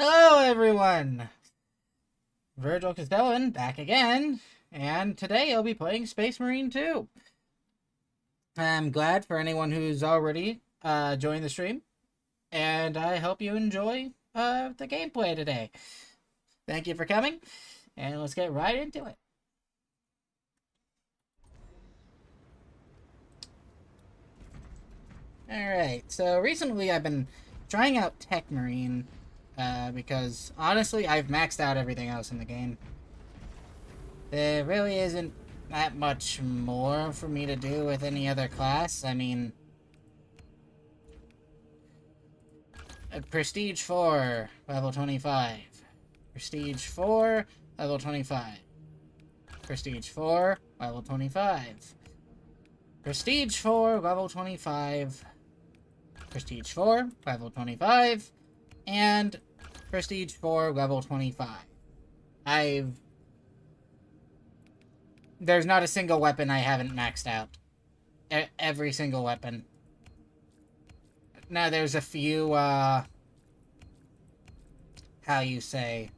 Hello, everyone! Vergil Castellan back again, and today I'll be playing Space Marine 2. I'm glad for anyone who's already joined the stream, and I hope you enjoy the gameplay today. Thank you for coming, and let's get right into it. Alright, so recently I've been trying out Tech Marine, because honestly I've maxed out everything else in the game. There really isn't that much more for me to do with any other class. I mean, Prestige 4, level 25. Prestige 4, level 25. Prestige 4, level 25. Prestige 4, level 25. Prestige 4, level 25. And Prestige 4, level 25. There's not a single weapon I haven't maxed out. Every single weapon. Now, there's a few, how you say...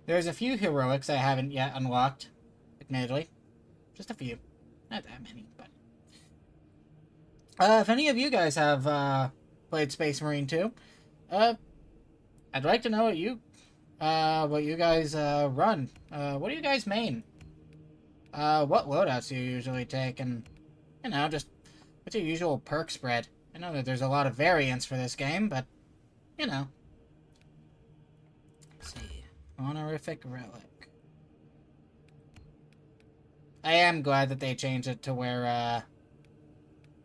There's a few heroics I haven't yet unlocked, admittedly. Just a few. Not that many, but... if any of you guys have, played Space Marine 2, I'd like to know what you guys, run. What do you guys main? What loadouts do you usually take? And, you know, just what's your usual perk spread? I know that there's a lot of variants for this game, but, you know. Let's see. Honorific Relic. I am glad that they changed it to where,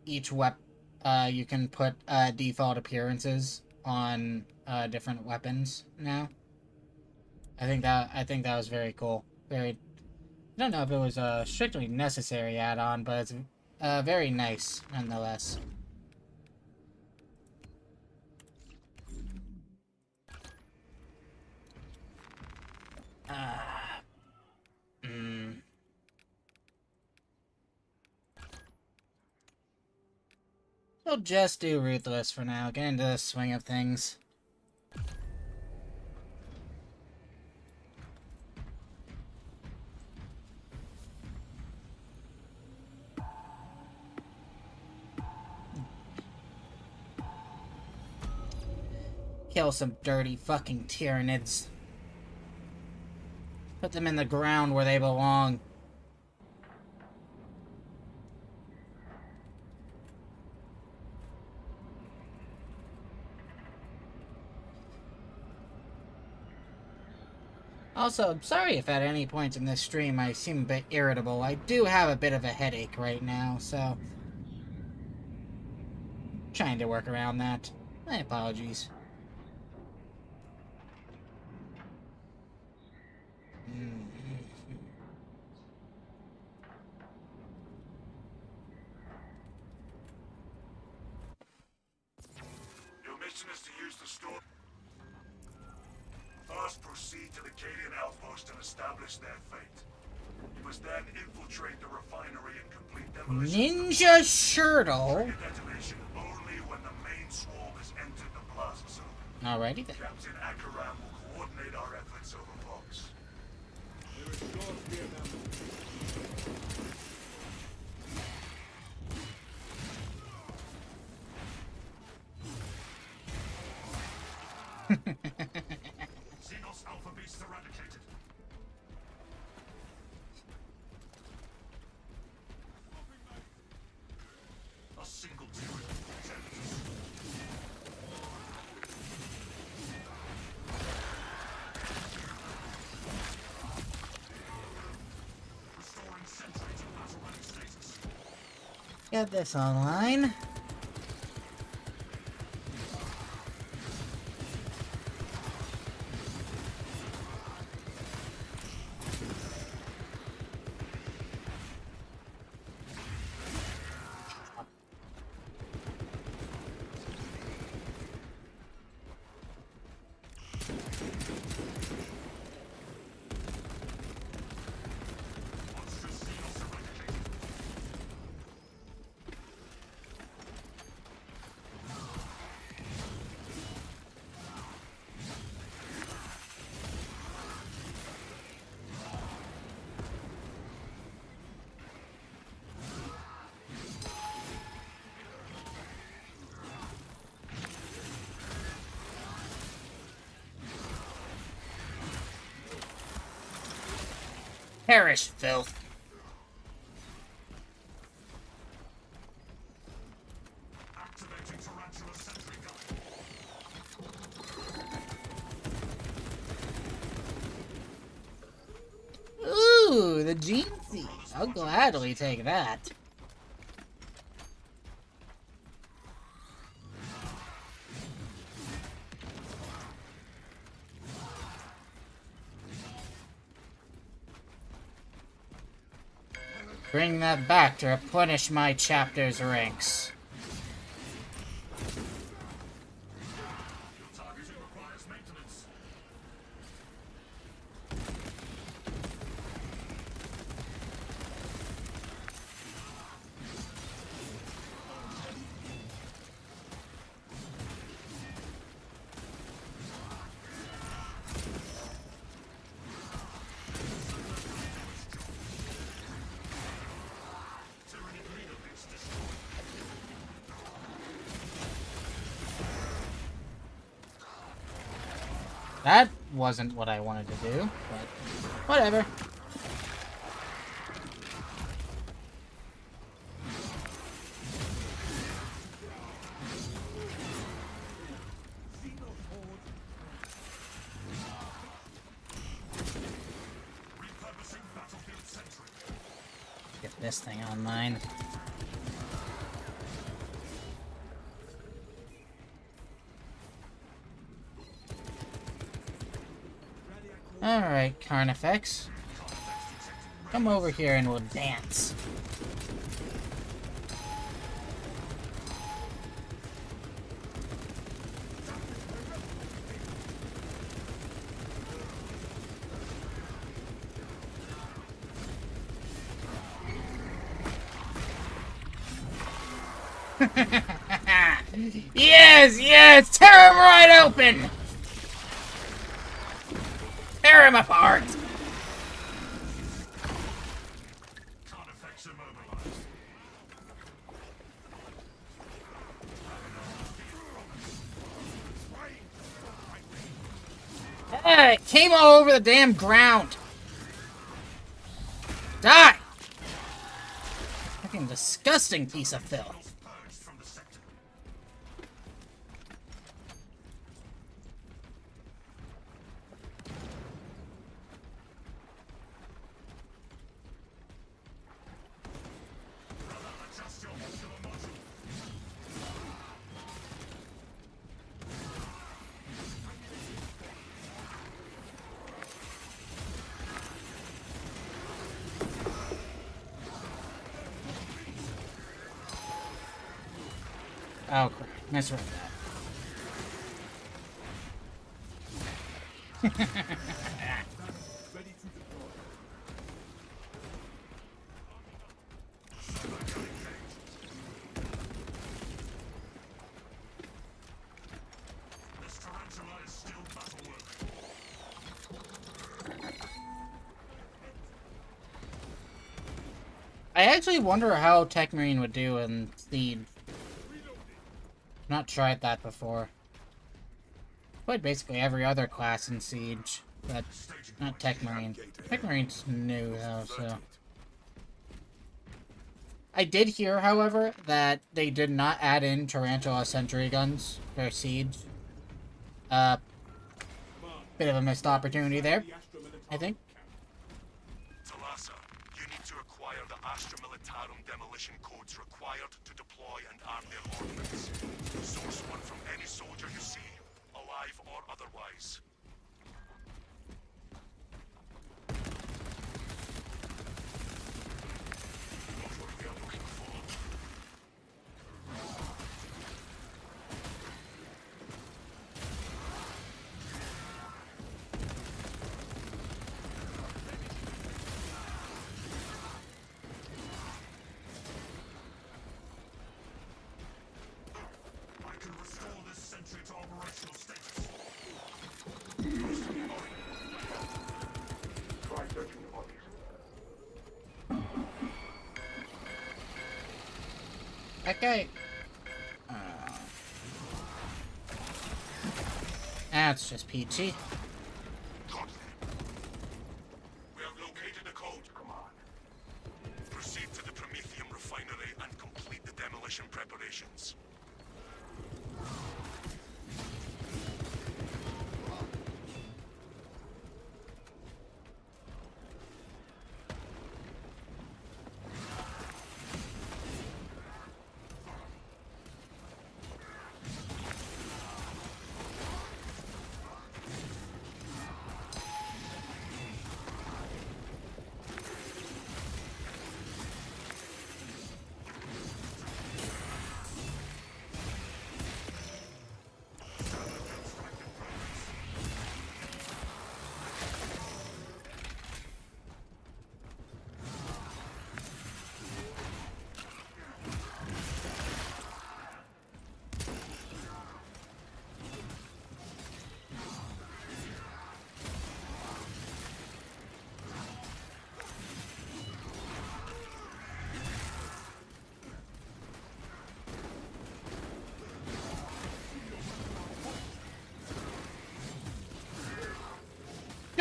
each you can put, default appearances on, different weapons now. I think that was very cool. I don't know if it was a strictly necessary add-on, but it's very nice nonetheless. We'll just do Ruthless for now. Get into the swing of things. Kill some dirty fucking Tyranids. Put them in the ground where they belong. Also, I'm sorry if at any point in this stream I seem a bit irritable. I do have a bit of a headache right now, so... trying to work around that. My apologies. Your mission is to use the storm. First, proceed to the Cadian outpost and establish their fate. You must then infiltrate the refinery and complete demolition. Ninja Shirtle. Detonation only when the main swarm has entered the plaza zone. Alrighty then. Captain Akaram will coordinate our efforts over box. There is sure to be a XENOS Alpha Beast eradicated. A single turret attempts. Restoring sentry to battle-ready status. Get this online. Perish, filth. Activating tarantula sentry gun. Ooh, the gene seed. I'll gladly take that. Bring that back to replenish my chapter's ranks. Your targeting requires maintenance. Tyrannic leader bits destroyed. That wasn't what I wanted to do, but whatever. Repurposing battlefield sentry. Get this thing online. Alright, Carnifex. Come over here and we'll dance. Yes, yes! Tear him right open! Tear him apart! Carnifex immobilized. Hey, it came all over the damn ground! Die! Fucking disgusting piece of filth. Purged from the sector. Adjust your ocular module. Oh, crap. Misread that. This tarantula is still battle-worthy. I actually wonder how Tech Marine would do in Siege. Not tried that before. Played basically every other class in Siege, but not Tech Marine. Tech Marine's new though, so. I did hear, however, that they did not add in Tarantula sentry guns for Siege. Bit of a missed opportunity there, I think. Talassa, you need to acquire the Astra Militarum demolition codes required to deploy and arm their ordnance. Source one from any soldier you see, alive or otherwise. Not what we are looking for. I can restore this sentry to operational status. Try searching the bodies. Okay. That's just peachy. Got them. We have located the code.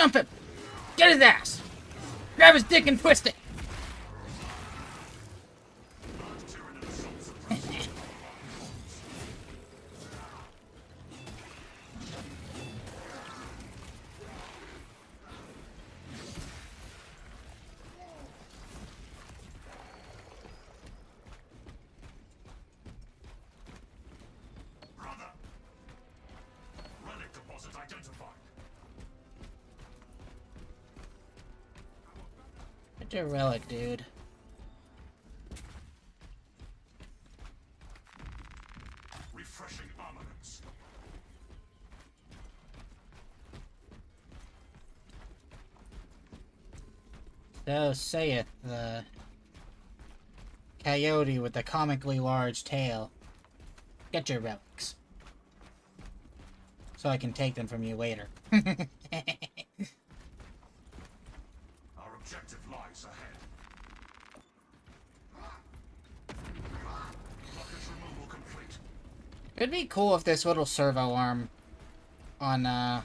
Jump him! Get his ass! Grab his dick and twist it! Such a relic, dude. Refreshing armaments. So saith the coyote with the comically large tail. Get your relics. So I can take them from you later. Our objective lies ahead. Blockage removal complete. It'd be cool if this little servo arm on, Enough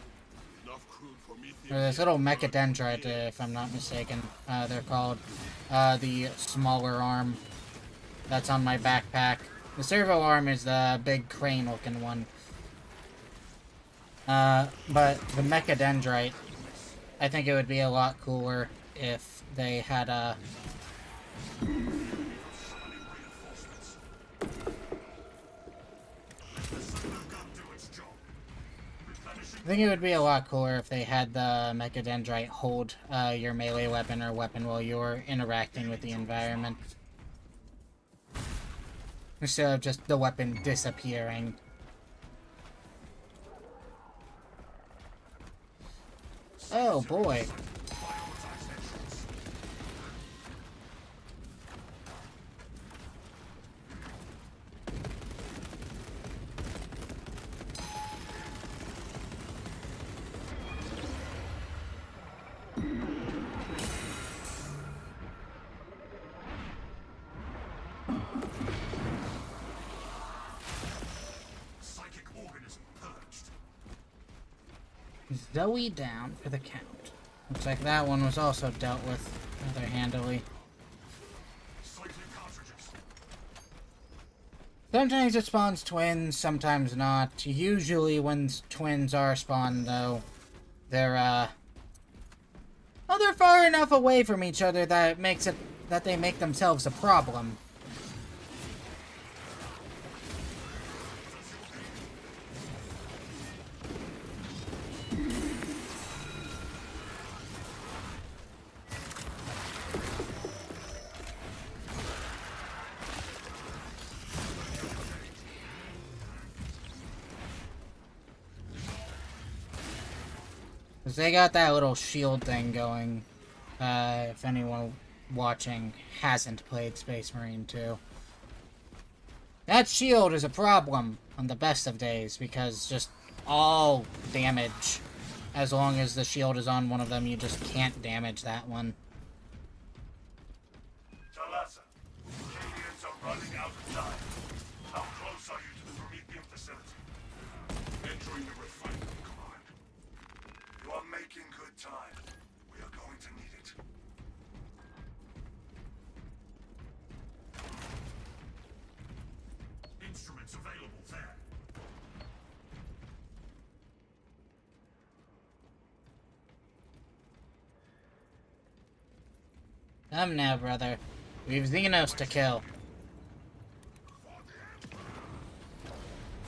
crude for me. or this little mechadendrite, if I'm not mistaken, they're called, the smaller arm that's on my backpack. The servo arm is the big crane-looking one. But the mechadendrite, I think it would be a lot cooler if they had a... I think it would be a lot cooler if they had the mechadendrite hold your melee weapon or weapon while you're interacting with the environment. Instead of just the weapon disappearing. Oh boy. Zoe down for the count. Looks like that one was also dealt with rather handily. Sometimes it spawns twins, sometimes not. Usually when twins are spawned, though, they're, well, they're far enough away from each other that it makes it that they make themselves a problem. Because they got that little shield thing going, if anyone watching hasn't played Space Marine 2. That shield is a problem on the best of days, because just all damage, as long as the shield is on one of them, you just can't damage that one. Talassa, Canadians are running out of time. How close are you to the Promethean facility? Entering the refinement command. You are making good time. We are going to need it. Instruments available there. Come now, brother. We've XENOS to kill.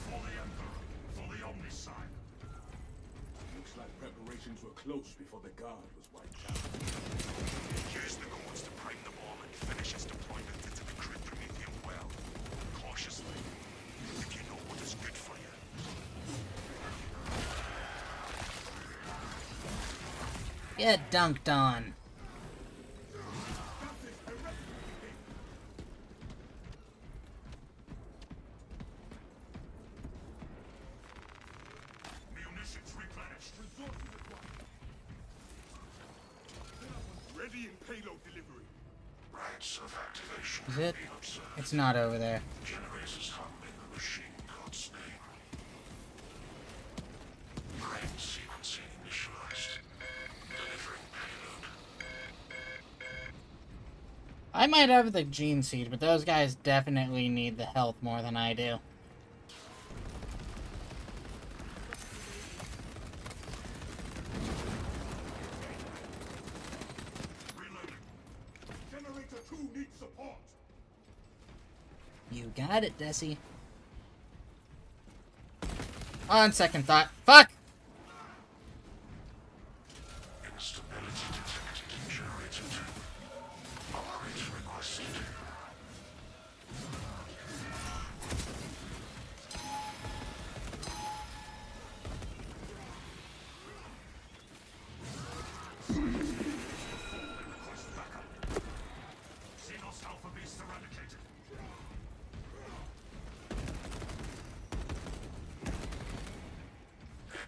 For the Emperor, for the Omnicide. Looks like preparations were close before the guard was wiped out. Use the codes to prime the bomb and finish its deployment into the crude Promethean well. Cautiously, if you know what is good for you. Get dunked on. Munitions replenished. Ready in payload delivery. Rights of activation. Is it? It's not over there. Generators hum in the machine code's name. Brain sequencing initialized. I might have the gene seed, but those guys definitely need the health more than I do. Generator 2 needs support. You got it, Desi. On second thought. Fuck! Instability detected in generator 2. Operator requested. Request backup. XENOS Alpha Beast eradicated.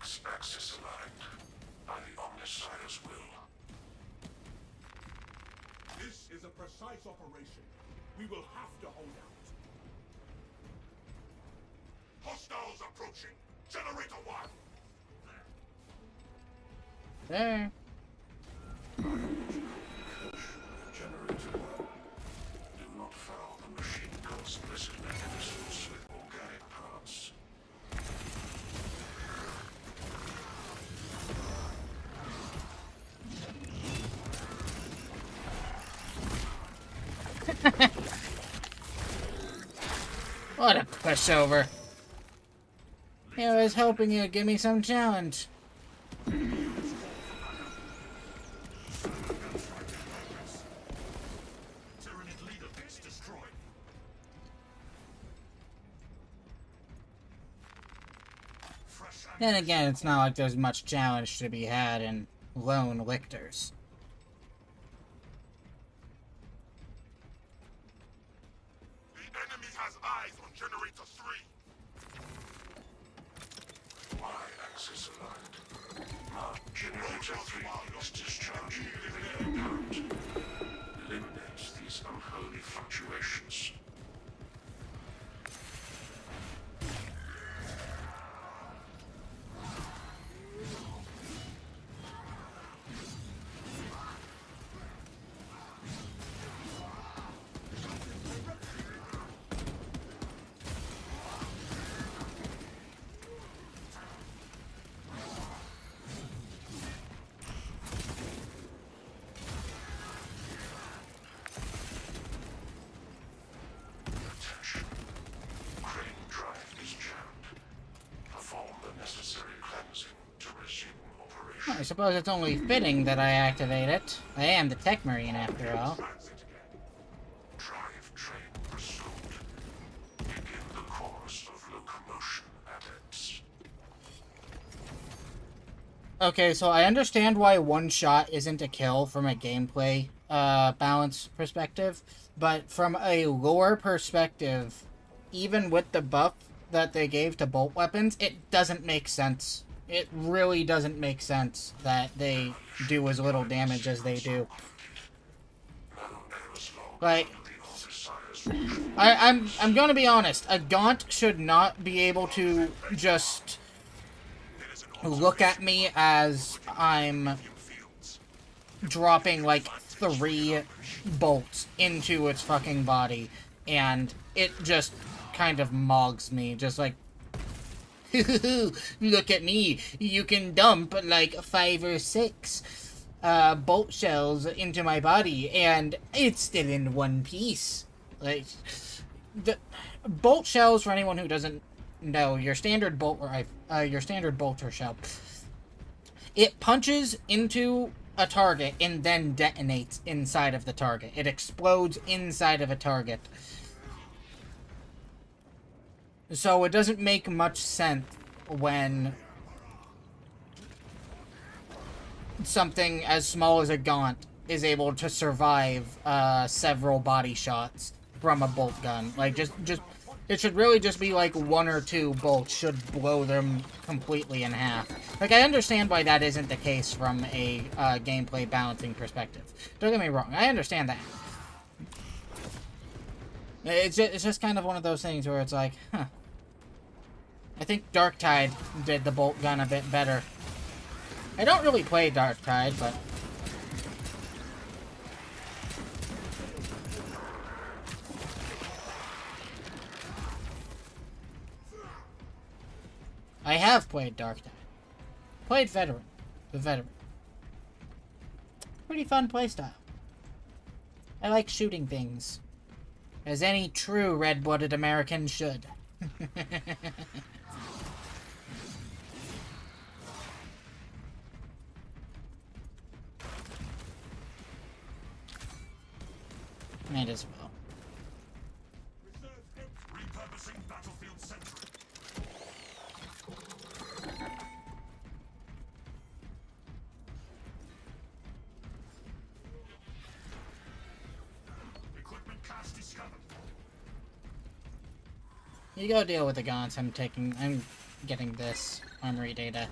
X-axis aligned by the Omnissiah's will. This is a precise operation. We will have to hold out. Hostiles approaching. Generator 1. There. Generator 1. Do not foul the machine god's blessed mechanisms with organic parts. What a pushover. I was hoping you'd give me some challenge. Tyranid leader base destroyed. Fresh Then again, it's not like there's much challenge to be had in lone lictors. The enemy has eyes on generator 3. Y-axis aligned. Generator 3 is discharging the current. Eliminates these unholy fluctuations. Attention. Crane drive is jammed. Perform the necessary cleansing to resume operation. I suppose it's only fitting that I activate it. I am the Tech Marine, after all. Transit again. Drive train resumed. Begin the course of locomotion, adepts. Okay, so I understand why one shot isn't a kill from a gameplay balance perspective, but from a lore perspective, even with the buff that they gave to bolt weapons, it doesn't make sense. It really doesn't make sense that they do as little damage as they do. Like, I'm gonna be honest, a Gaunt should not be able to just look at me as I'm dropping like 3 bolts into its fucking body, and it just kind of mogs me, just like, look at me, you can dump like 5 or 6 bolt shells into my body, and it's still in one piece. Like, the bolt shells, for anyone who doesn't know, your standard bolt, your standard bolter shell, it punches into a target and then detonates inside of the target. It explodes inside of a target. So it doesn't make much sense when something as small as a Gaunt is able to survive several body shots from a bolt gun. Like, just it should really just be like 1 or 2 bolts should blow them completely in half. Like, I understand why that isn't the case from a gameplay balancing perspective. Don't get me wrong, I understand that. It's just kind of one of those things where it's like, huh. I think Darktide did the bolt gun a bit better. I don't really play Darktide, but I have played Dark Knight. Played Veteran. The Veteran. Pretty fun playstyle. I like shooting things. As any true red-blooded American should. Might as well. Repurposing battlefield sentry. Equipment cache discovered. You go deal with the gaunts. I'm getting this armory data.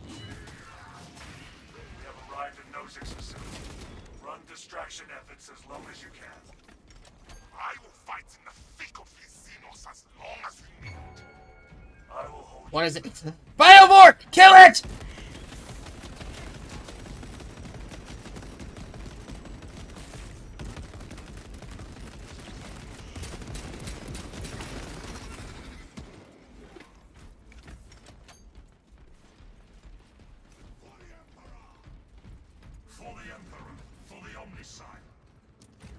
We have arrived at Nozick's facility. Run distraction efforts as long as you can. I will fight in the thick of these XENOS as long as we need. I will hold What is it? Biovore! Kill it! For the Emperor, for the Omnicide.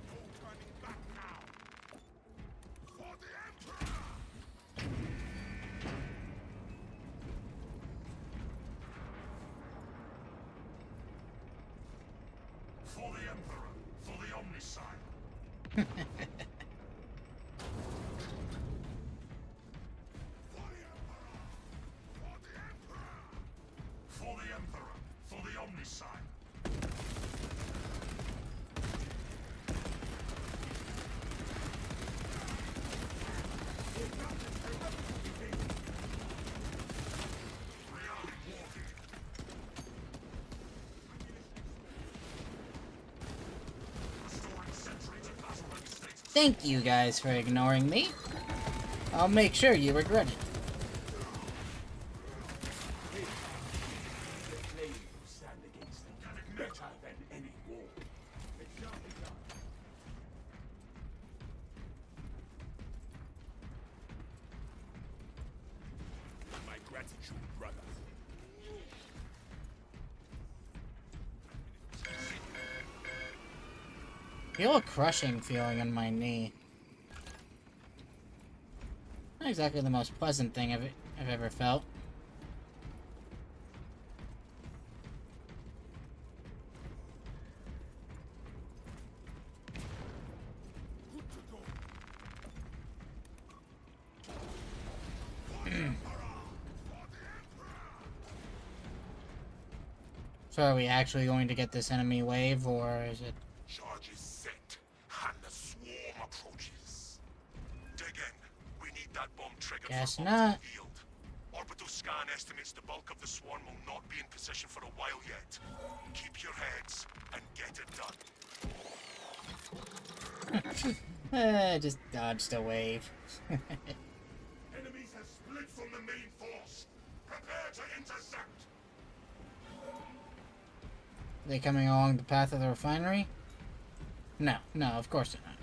No turning back now. For the Emperor! For the Emperor, for the Omnicide. For the Emperor, for the Omnicide. Thank you guys for ignoring me. I'll make sure you regret it. The flame will stand against them better than any war. It shall be done. My gratitude, brother. Feel a crushing feeling on my knee. Not exactly the most pleasant thing I've ever felt. So are we actually going to get this enemy wave, or is it... Charge is set, and the swarm approaches. Dig in. We need that bomb triggered Guess for not. field. Orbital scan estimates the bulk of the swarm will not be in position for a while yet. Keep your heads and get it done. Just dodged a wave. Enemies have split from the main force. Prepare to intercept. Are they coming along the path of the refinery? No, of course they're not.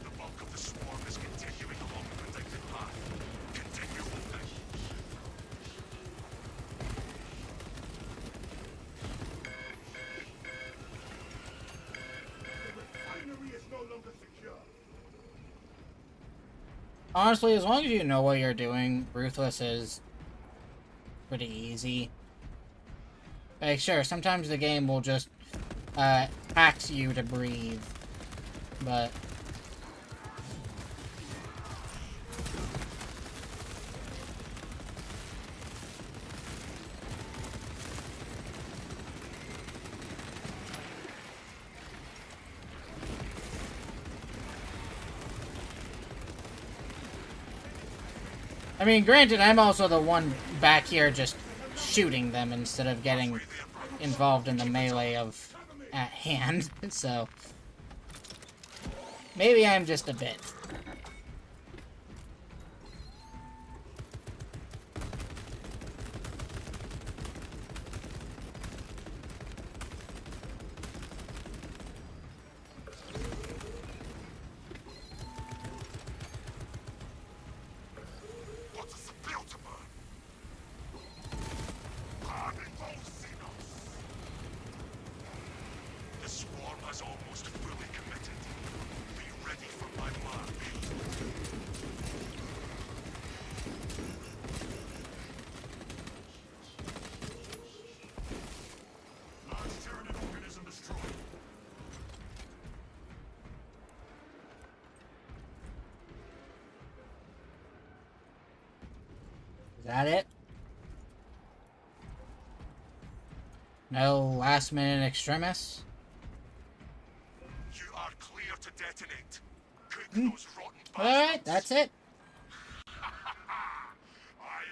The bulk of the swarm is continuing along the predicted path. Continue holding. The refinery is no longer secure. Honestly, as long as you know what you're doing, Ruthless is pretty easy. Like, sure, sometimes the game will just tax you to breathe, but... I mean, granted, I'm also the one back here just shooting them instead of getting involved in the melee of at hand. So maybe I'm just a bit. What does it feel to burn? Burning all XENOS. The swarm has almost fully committed. Be ready for my mark. Large Tyranid organism destroyed. Is that it? No last minute extremis? You are clear to detonate. Cook those rotten bastards. Alright, that's it. I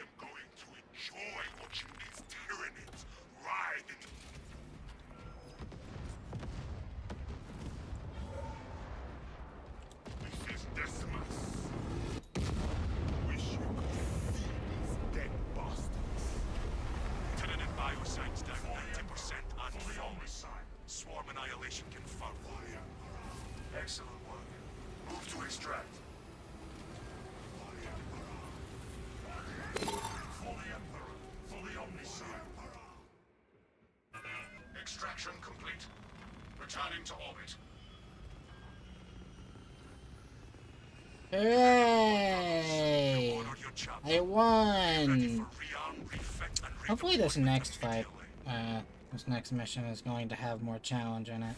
am going to enjoy watching these Tyranids ride in. This is Decimus. Wish you could see these dead bastards. Tyranid bioscience down 90% and falling. Swarm annihilation confirmed. Excellent work. Move to extract. For the Emperor. For the Omnicide. Extraction complete. Returning to orbit. Hooray! Honor your chapter. I Ready won! for rearm, refit, and Hopefully this redeployment next fight, immediately. this next mission is going to have more challenge in it.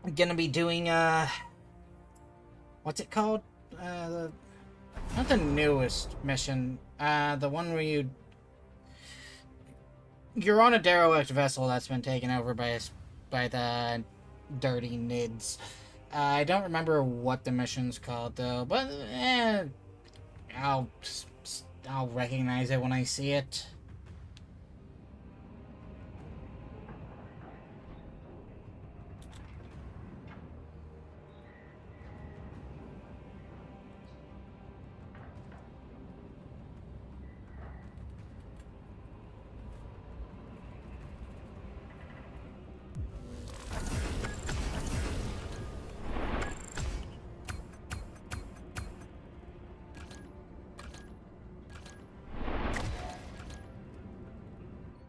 I'm gonna be doing, what's it called? Not the newest mission, the one where you're on a derelict vessel that's been taken over by the dirty nids. I don't remember what the mission's called though, but I'll recognize it when I see it.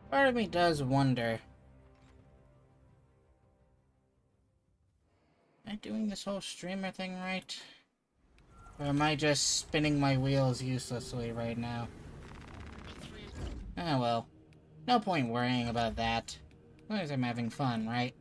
Part of me does wonder. Am I doing this whole streamer thing right? Or am I just spinning my wheels uselessly right now? Oh well. No point worrying about that. As long as I'm having fun, right?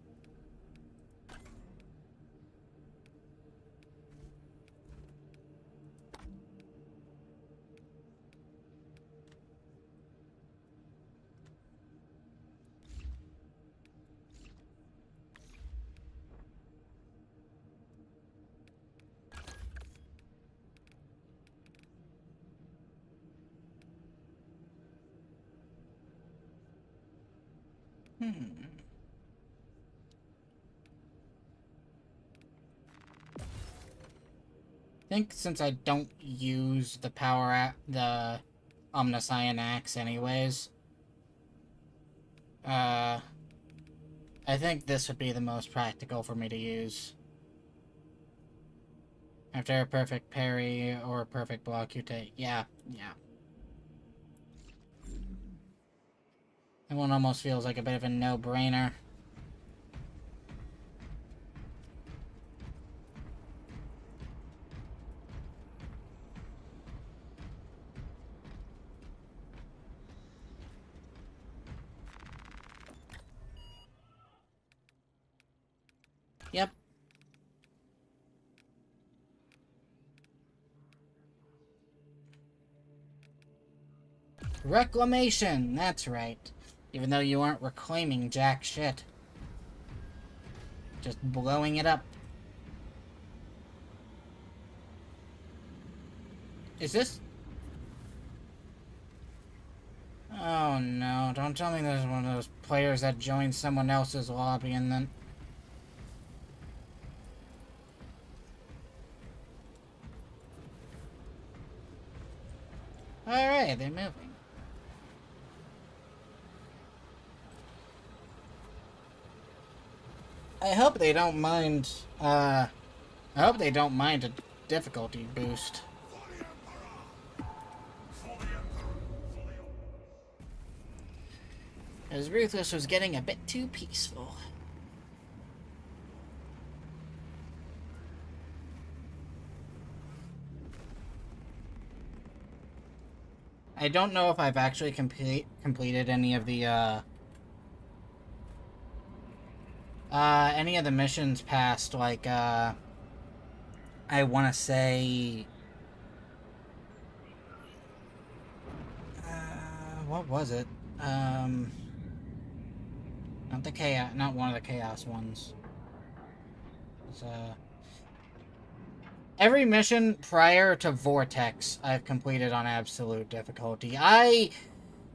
I think since I don't use the the Omniscient Axe anyways, I think this would be the most practical for me to use. After a perfect parry or a perfect block, you take... Yeah. That one almost feels like a bit of a no-brainer. Yep. Reclamation, that's right. Even though you aren't reclaiming jack shit. Just blowing it up. Is this... Oh no, don't tell me there's one of those players that joined someone else's lobby and then... Alright, they're moving. I hope they don't mind, I hope they don't mind a difficulty boost. As Ruthless was getting a bit too peaceful. I don't know if I've actually completed any of the, any of the missions past, like, I want to say... what was it? Not the chaos, not one of the chaos ones. It's, every mission prior to Vortex I've completed on absolute difficulty. I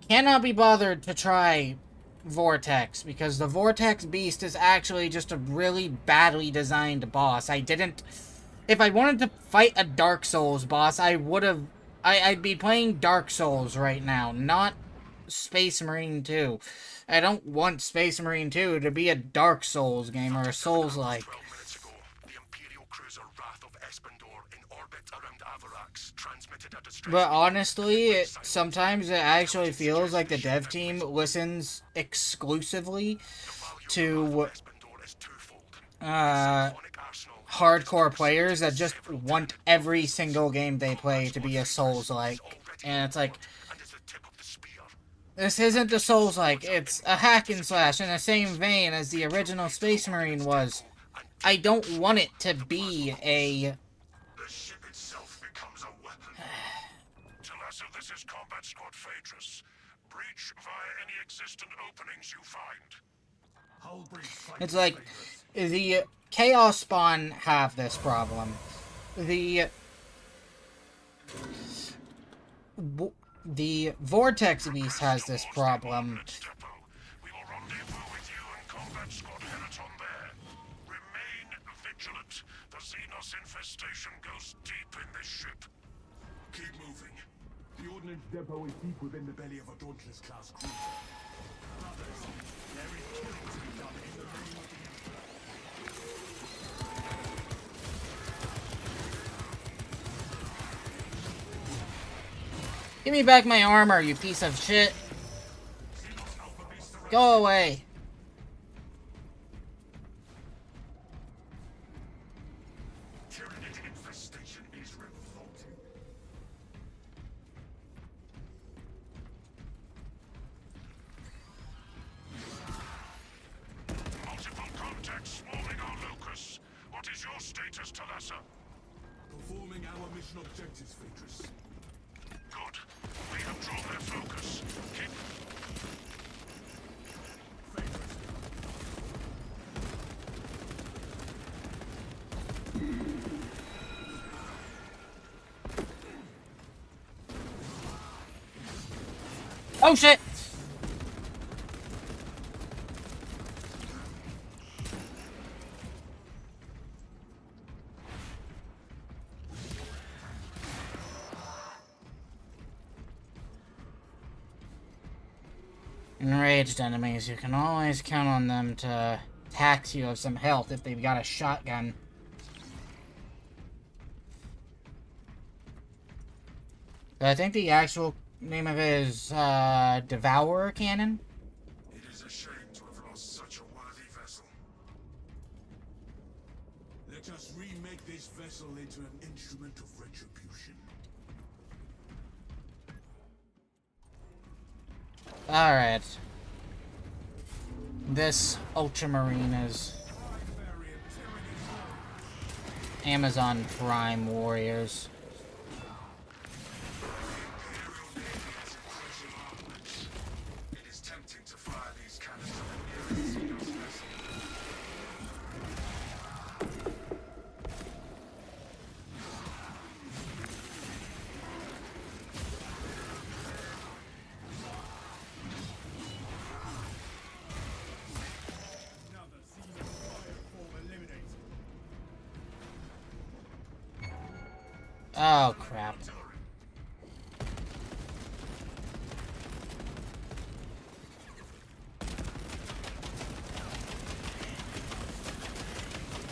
cannot be bothered to try Vortex because the Vortex Beast is actually just a really badly designed boss. If I wanted to fight a Dark Souls boss, I'd be playing Dark Souls right now, not Space Marine 2. I don't want Space Marine 2 to be a Dark Souls game or a Souls-like. But honestly, sometimes it actually feels like the dev team listens exclusively to hardcore players that just want every single game they play to be a Souls-like. And it's like, this isn't a Souls-like, it's a hack and slash in the same vein as the original Space Marine was. I don't want it to be a... The ship itself becomes a weapon. Talassa, this is Combat Squad Phaedrus. Breach via any existent openings you find. It's like, the Chaos Spawn have this problem. The Vortex Beast has this problem. We will rendezvous with you and Combat Squad Heraton there. Remain vigilant. The XENOS infestation goes deep in this ship. Keep moving. The ordnance depot is deep within the belly of a Dauntless-class cruiser. Brothers, there is killing to be done in the name of the Give me back my armor, you piece of shit. Go away. Tyranid infestation is revolting. Multiple contacts swarming our locus. What is your status, Talassa? performing our mission objectives, Phaedrus. Good. We have drawn their focus. Keep... Oh shit! Enraged enemies, you can always count on them to tax you of some health if they've got a shotgun. But I think the actual name of it is, Devourer Cannon? It is a shame to have lost such a worthy vessel. Let us remake this vessel into an instrument of retribution. Alright. This Ultramarine is Amazon Prime Warriors. It is tempting to fire these cannons on the nearest XENOS vessel. Oh, crap.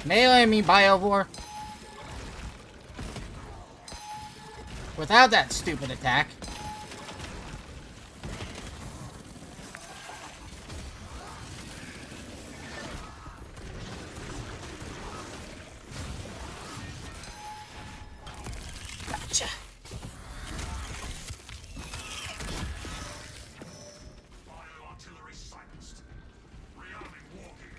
Melee me, Biovore. Without that stupid attack. Gotcha. Artillery silenced. Rearming walking.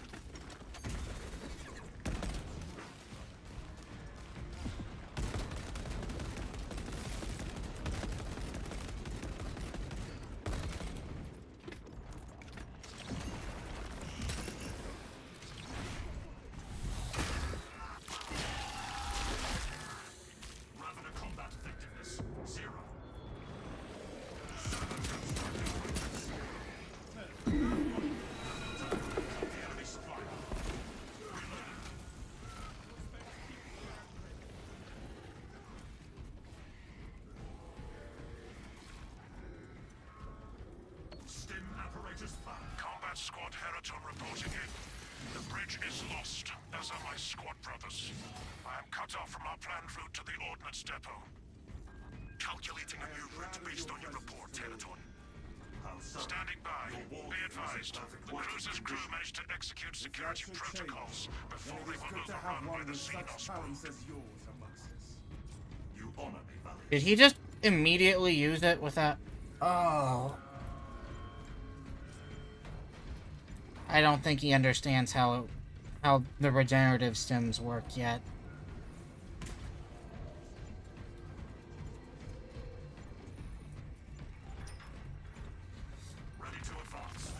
Revenant combat effectiveness 0. The enemy supply. Stim apparatus found. Combat squad Heraton reporting in. The bridge is lost, as are my squad brothers. I am cut off from our planned route to the ordnance depot. Calculating a new route based on your report, Heraton. Standing by. Be advised. The cruiser's crew managed to execute security protocols before they were overrun by the XENOS probe. You honor me, Valley. Did he just immediately use it without... Oh. I don't think he understands how the regenerative stims work yet. Ready to advance.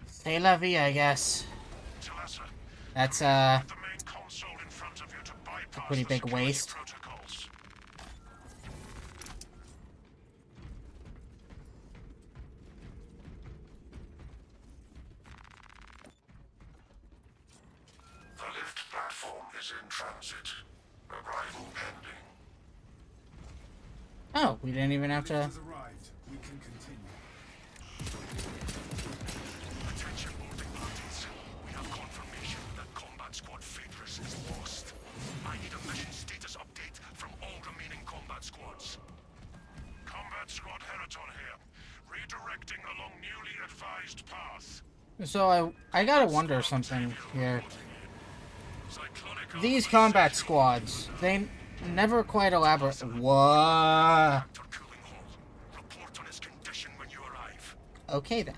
C'est la vie, I guess. Talassa, That's, the main console in front of you to bypass pretty the big security waste. protocols. The lift platform is in transit. Arrival pending. Oh, we didn't even have to... Has arrived. We can continue. Attention boarding parties. We have confirmation that Combat Squad Phaedrus is lost. I need a mission status update from all remaining combat squads. Combat Squad Heraton here. Redirecting along newly advised path. So I gotta wonder something here. Cyclonic These combat squads, they never quite elaborate... What? cooling hall. Report on his condition when you arrive. Okay then.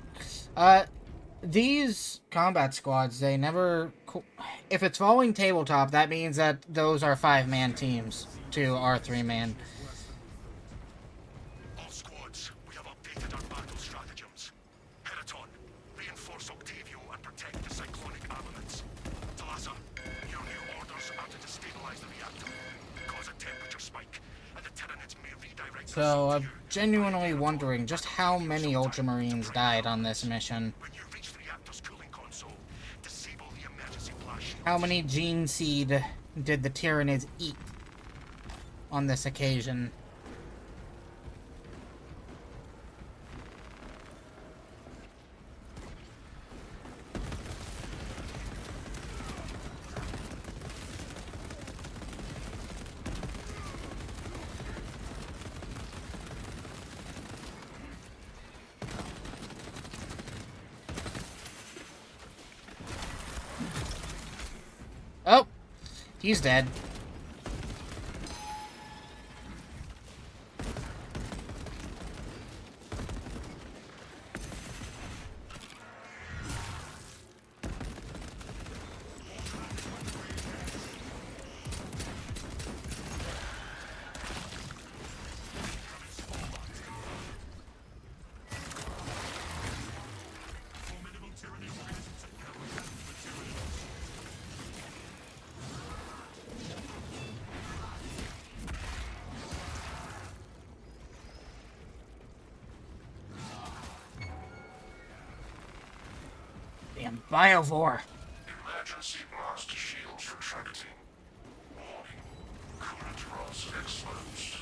These combat squads, they never... If it's falling tabletop, that means that those are 5-man teams to our 3-man. All squads, we have updated our battle stratagems. Heraton, reinforce Octavio and protect the cyclonic armaments. Talassa, your new orders are to destabilize the reactor, cause a temperature spike, and the Tyranids may redirect the So suit I'm to you. genuinely wondering just how many Ultramarines died on this mission. When you reach the reactor's cooling console, disable the emergency flash. How many gene seed did the Tyranids eat on this occasion? Oh, he's dead. Formidable tyranny organisms and counter the Tyranids. Damn Biovore. Emergency blast shields retracting. Warning. Current rods exposed.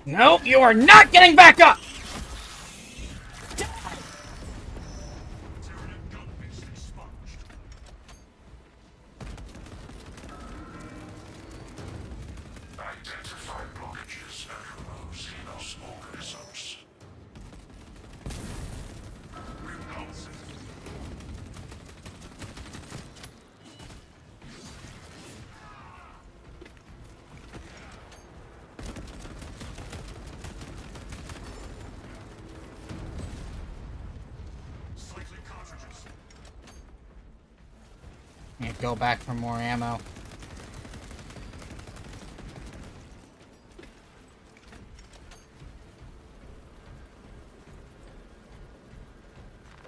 Nope, you are not getting back up! Tyranid gun beast expunged. Identify blockages and remove XENOS organisms. Repulsive. Cycling cartridges. Yeah, go back for more ammo.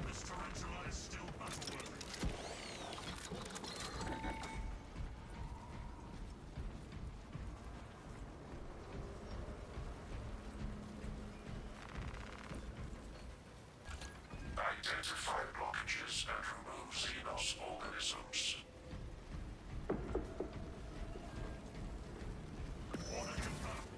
This tarantula is still battle-worthy. Identify blockages and remove XENOS organisms. Order confirmed.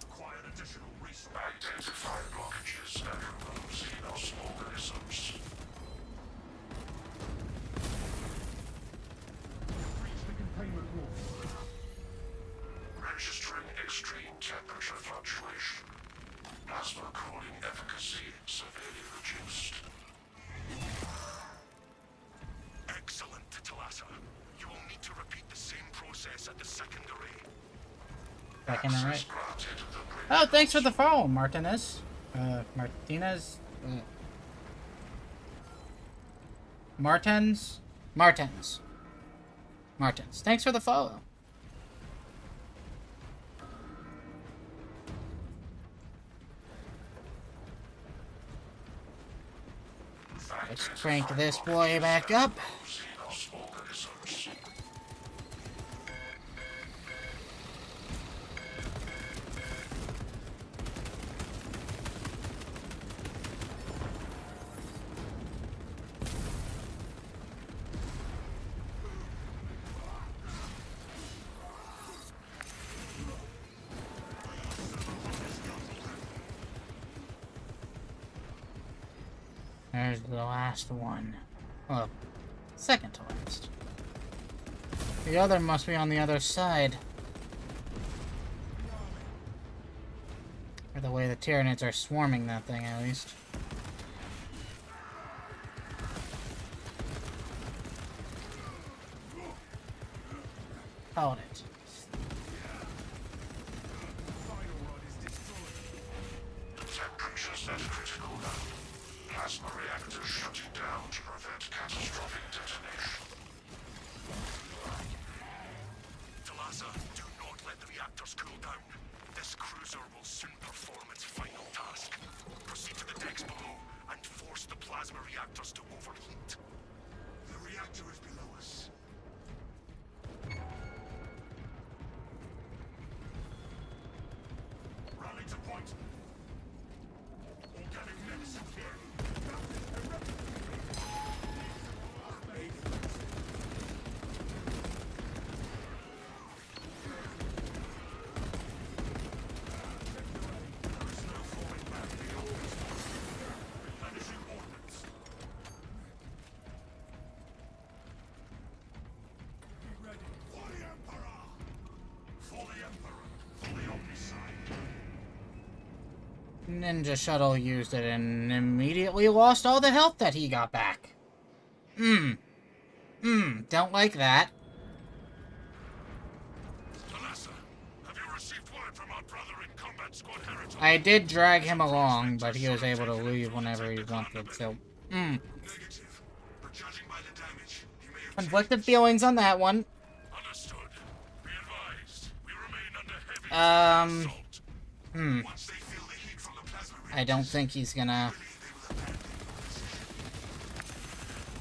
Acquired additional resources. Identify blockages and remove XENOS organisms. Reach the containment wall. Registering extreme temperature fluctuation. Plasma cooling efficacy severely reduced. Excellent, Talassa. You will need to repeat the same process at the second array. Back in the right. Access granted the bridge. Oh, thanks for the follow, Martinez. Martinez? Martens? Martens. Martens. Thanks for the follow. Let's crank this boy back up. XENOS organisms. There's the last one. Well, second to last. The other must be on the other side. Or the way the Tyranids are swarming that thing, at least. Hold it. Temperatures at critical level. Plasma reactors shutting down to prevent catastrophic detonation. Talassa, do not let the reactors cool down. This cruiser will soon perform its final task. Proceed to the decks below and force the plasma reactors to overheat. The reactor is below us. Rally to point. Organic medicine here. There is no falling back beyond this point. Replenishing ordnance. Be ready. For the Emperor! For the Emperor. For the Omnicide. Ninja Shuttle used it and immediately lost all the health that he got back. Don't like that. Talassa, have you received word from our brother in combat squad Heritage? I did drag him along, but he was able to leave whenever he wanted, so... Negative. But judging by the damage, he may have Conflicted feelings on that one. Understood. Be advised. We remain under heavy assault. Once they feel the heat from the plasma I don't think he's gonna...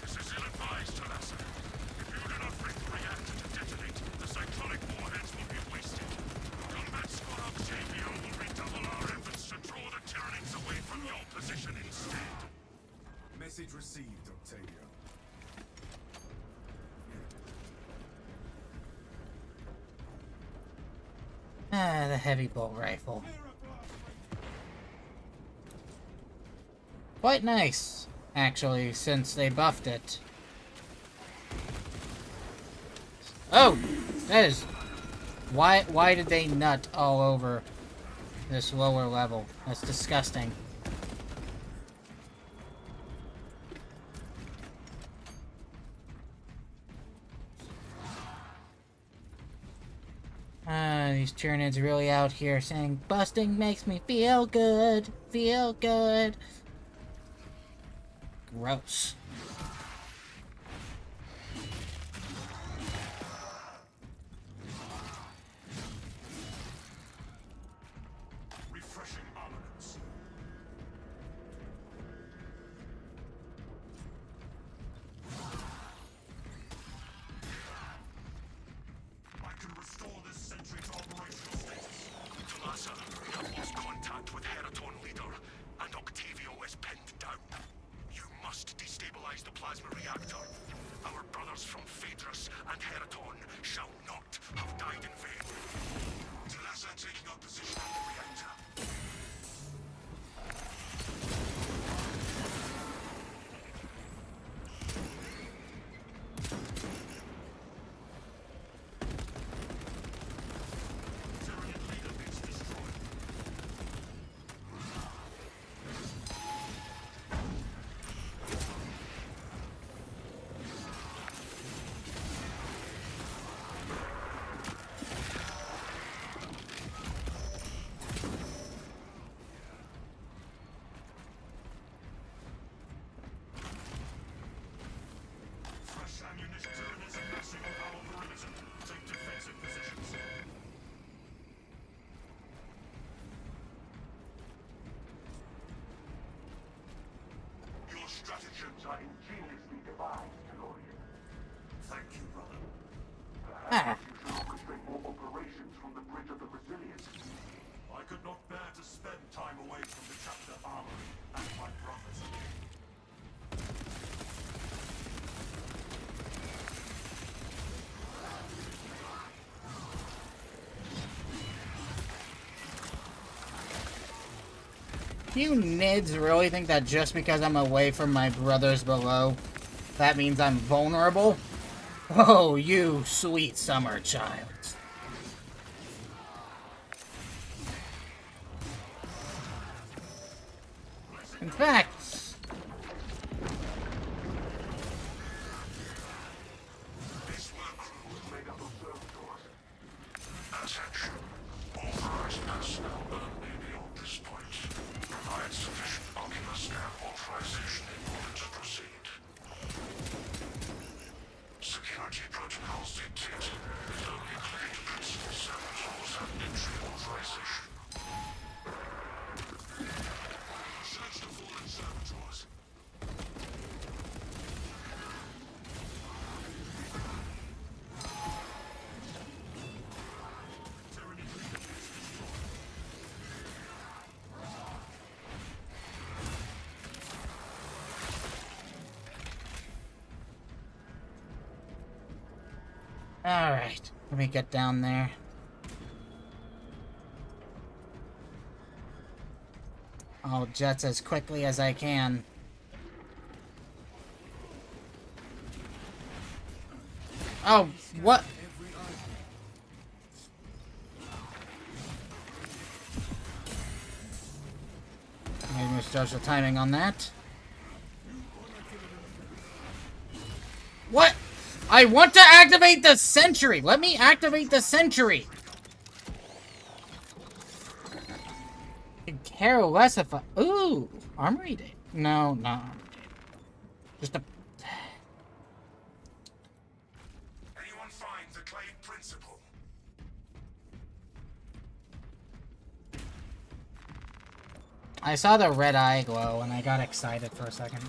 This is ill-advised, Talassa. If you do not bring the reactor to detonate, the cyclonic warheads will be wasted. Combat squad Octavio will redouble our efforts to draw the Tyranids away from your position instead. Message received, Octavia. Ah, the heavy bolt rifle. Quite nice, actually, since they buffed it. Oh! That is... Why did they nut all over this lower level? That's disgusting. These Tyranids really out here saying, busting makes me feel good, feel good. Gross. Refreshing armaments. I can restore this sentry to operational status. Talassa, we have lost contact with Heraton leader, and Octavio is pinned down. You must destabilize the plasma reactor. Our brothers from Phaedrus and Heraton shall not have died in vain. Talassa taking up position on the reactor. Tyranid leader base destroyed. Fresh ammunition. Tyranids amassing on our perimeter. Take defensive positions. Your stratagems are ingeniously devised, Telorian. Thank you, brother. Ah. You should orchestrate more operations from the bridge of the Vergil. I could not bear to spend time away from the chapter armory and my brothers. You nids really think that just because I'm away from my brothers below, that means I'm vulnerable? Oh, you sweet summer child. In fact, This work crew was made up of servitors. Attention. Authorized personnel only beyond this point. Provide sufficient ocular scan authorization in order to proceed. Security protocols dictate that only acclaimed principal servitors have entry authorization. Search the fallen servitors. Tyranid leader base destroyed. alright, let me get down there. I'll jets as quickly as I can. Oh, what? Maybe misjudge the timing on that. What? I want to activate the sentry! Let me activate the sentry! Could care less if I... Ooh! Armory day. No, not armory day. Just a... Anyone find the claim principle? I saw the red eye glow and I got excited for a second.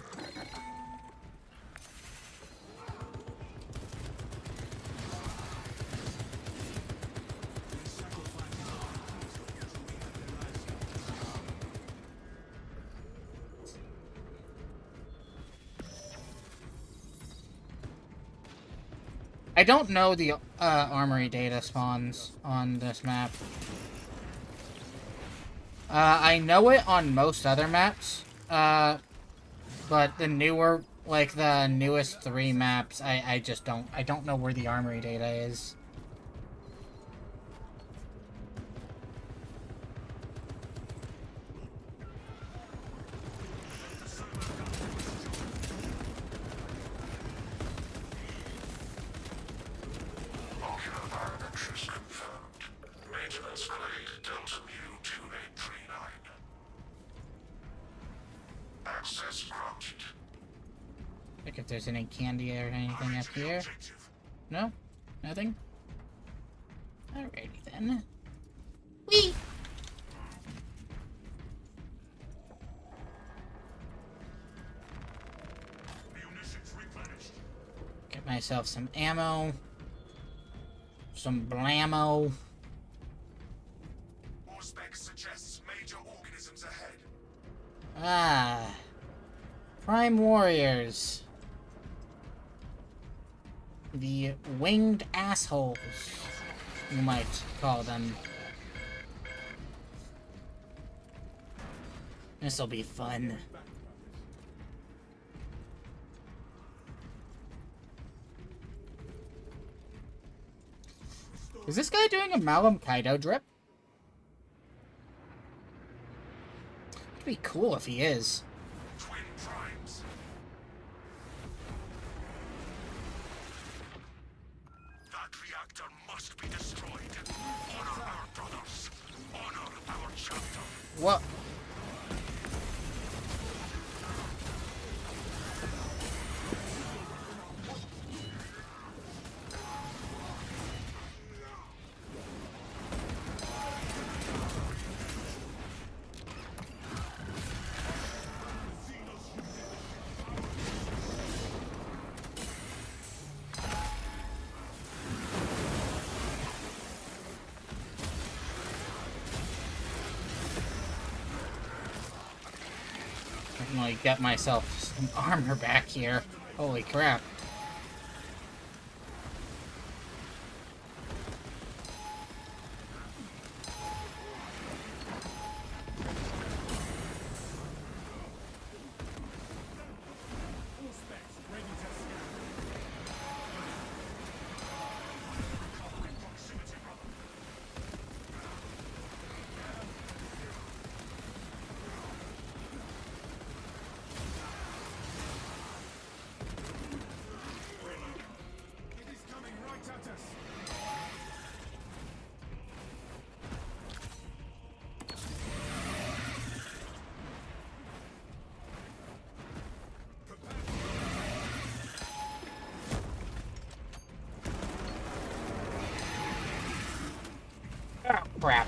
I don't know the armory data spawns on this map. I know it on most other maps, but the newer, like the newest 3 maps, I just don't, I don't know where the armory data is. Like if there's any candy or anything up here. No? Nothing? Alrighty then. Whee! Get myself some ammo. Some blammo. Auspex suggests major organisms ahead. Ah. Prime Warriors. The winged assholes, you might call them. This'll be fun. Is this guy doing a Malum Kaido drip? It'd be cool if he is. Twin primes. That reactor must be destroyed. Honor our brothers. Honor our chapter. What? I get myself some armor back here. Holy crap. Oh, crap.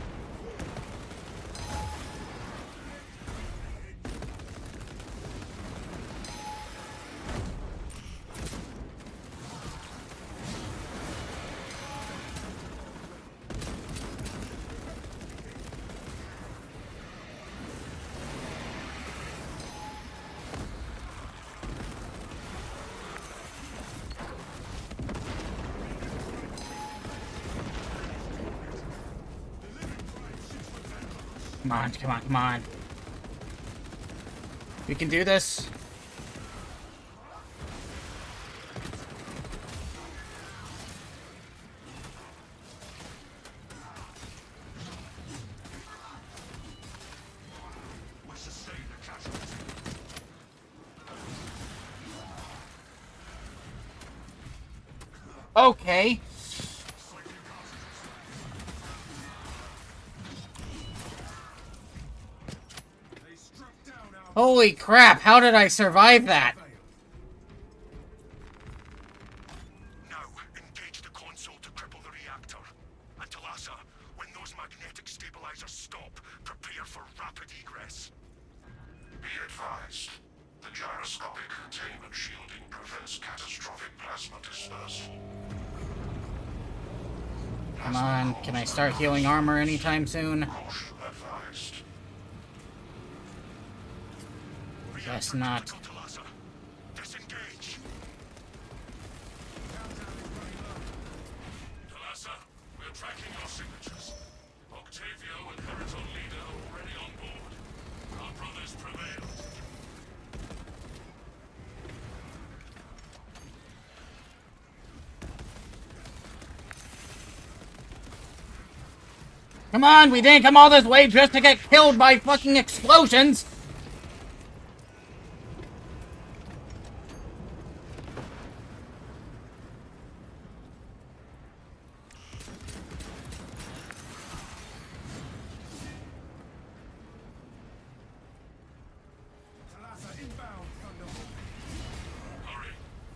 Come on, come on, come on. We can do this. Okay. Holy crap, how did I survive that? Now, engage the console to cripple the reactor. And Talassa, when those magnetic stabilizers stop, prepare for rapid egress. Be advised, the gyroscopic containment shielding prevents catastrophic plasma dispersal. Come on, can I start healing armor anytime soon? Caution advised. Guess not. Talassa, disengage. Come on, we didn't come all this way just to get killed by fucking explosions! Hurry.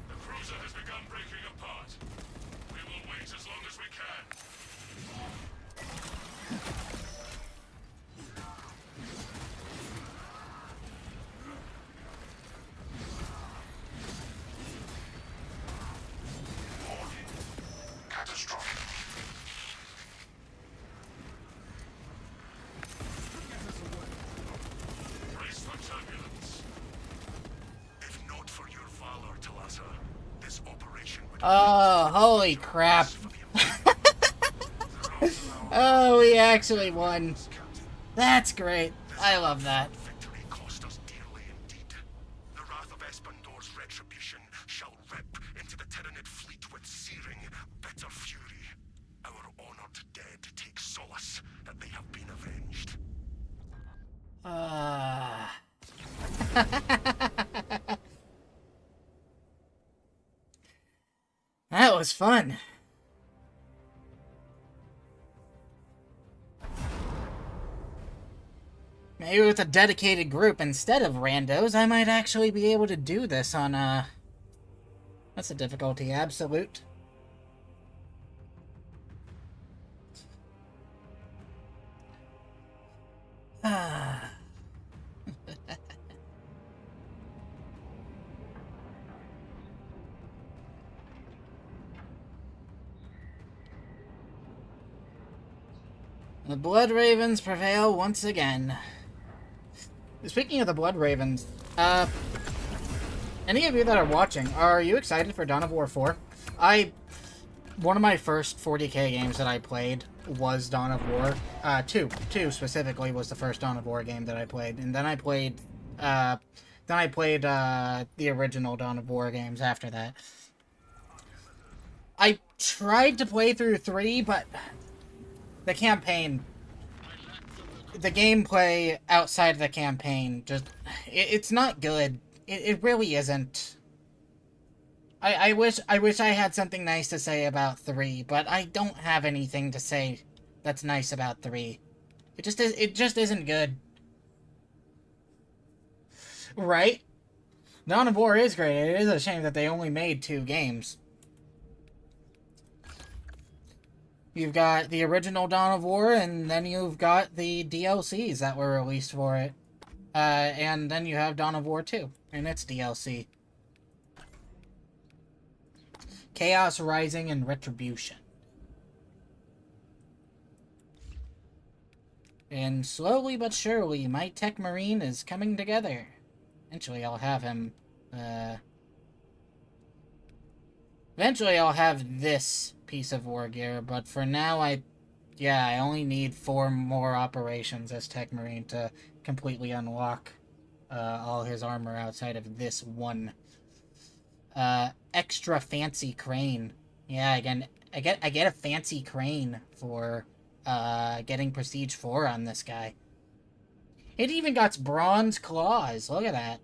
The cruiser has begun breaking apart. We will wait as long as we can. Catastrophic. Brace for turbulence. If not for your valor, Talassa, this operation would Oh, holy crap. Oh, we actually won. That's great. I love that. victory cost us dearly indeed. The wrath of Espandor's retribution shall rip into the Tyranid fleet with searing, bitter fury. Our honored dead take solace that they have been avenged. That was fun. Maybe with a dedicated group instead of randos, I might actually be able to do this on, What's the difficulty? Absolute? Ah. The Blood Ravens prevail once again. Speaking of the Blood Ravens, any of you that are watching, are you excited for Dawn of War 4? One of my first 40k games that I played was Dawn of War. 2 specifically was the first Dawn of War game that I played, and then I played the original Dawn of War games after that. I tried to play through 3, but the campaign, the gameplay outside of the campaign, it's not good. It really isn't. I wish I had something nice to say about 3, but I don't have anything to say that's nice about 3. It just isn't good. Right? Dawn of War is great. It is a shame that they only made 2 games. You've got the original Dawn of War, and then you've got the DLCs that were released for it. And then you have Dawn of War 2, and its DLC. Chaos Rising and Retribution. And slowly but surely, my Tech Marine is coming together. Eventually I'll have him, Eventually I'll have this piece of war gear, but for now I only need 4 more operations as Tech Marine to completely unlock all his armor outside of this one. Extra fancy crane. Yeah, again, I get a fancy crane for getting Prestige 4 on this guy. It even got bronze claws. Look at that.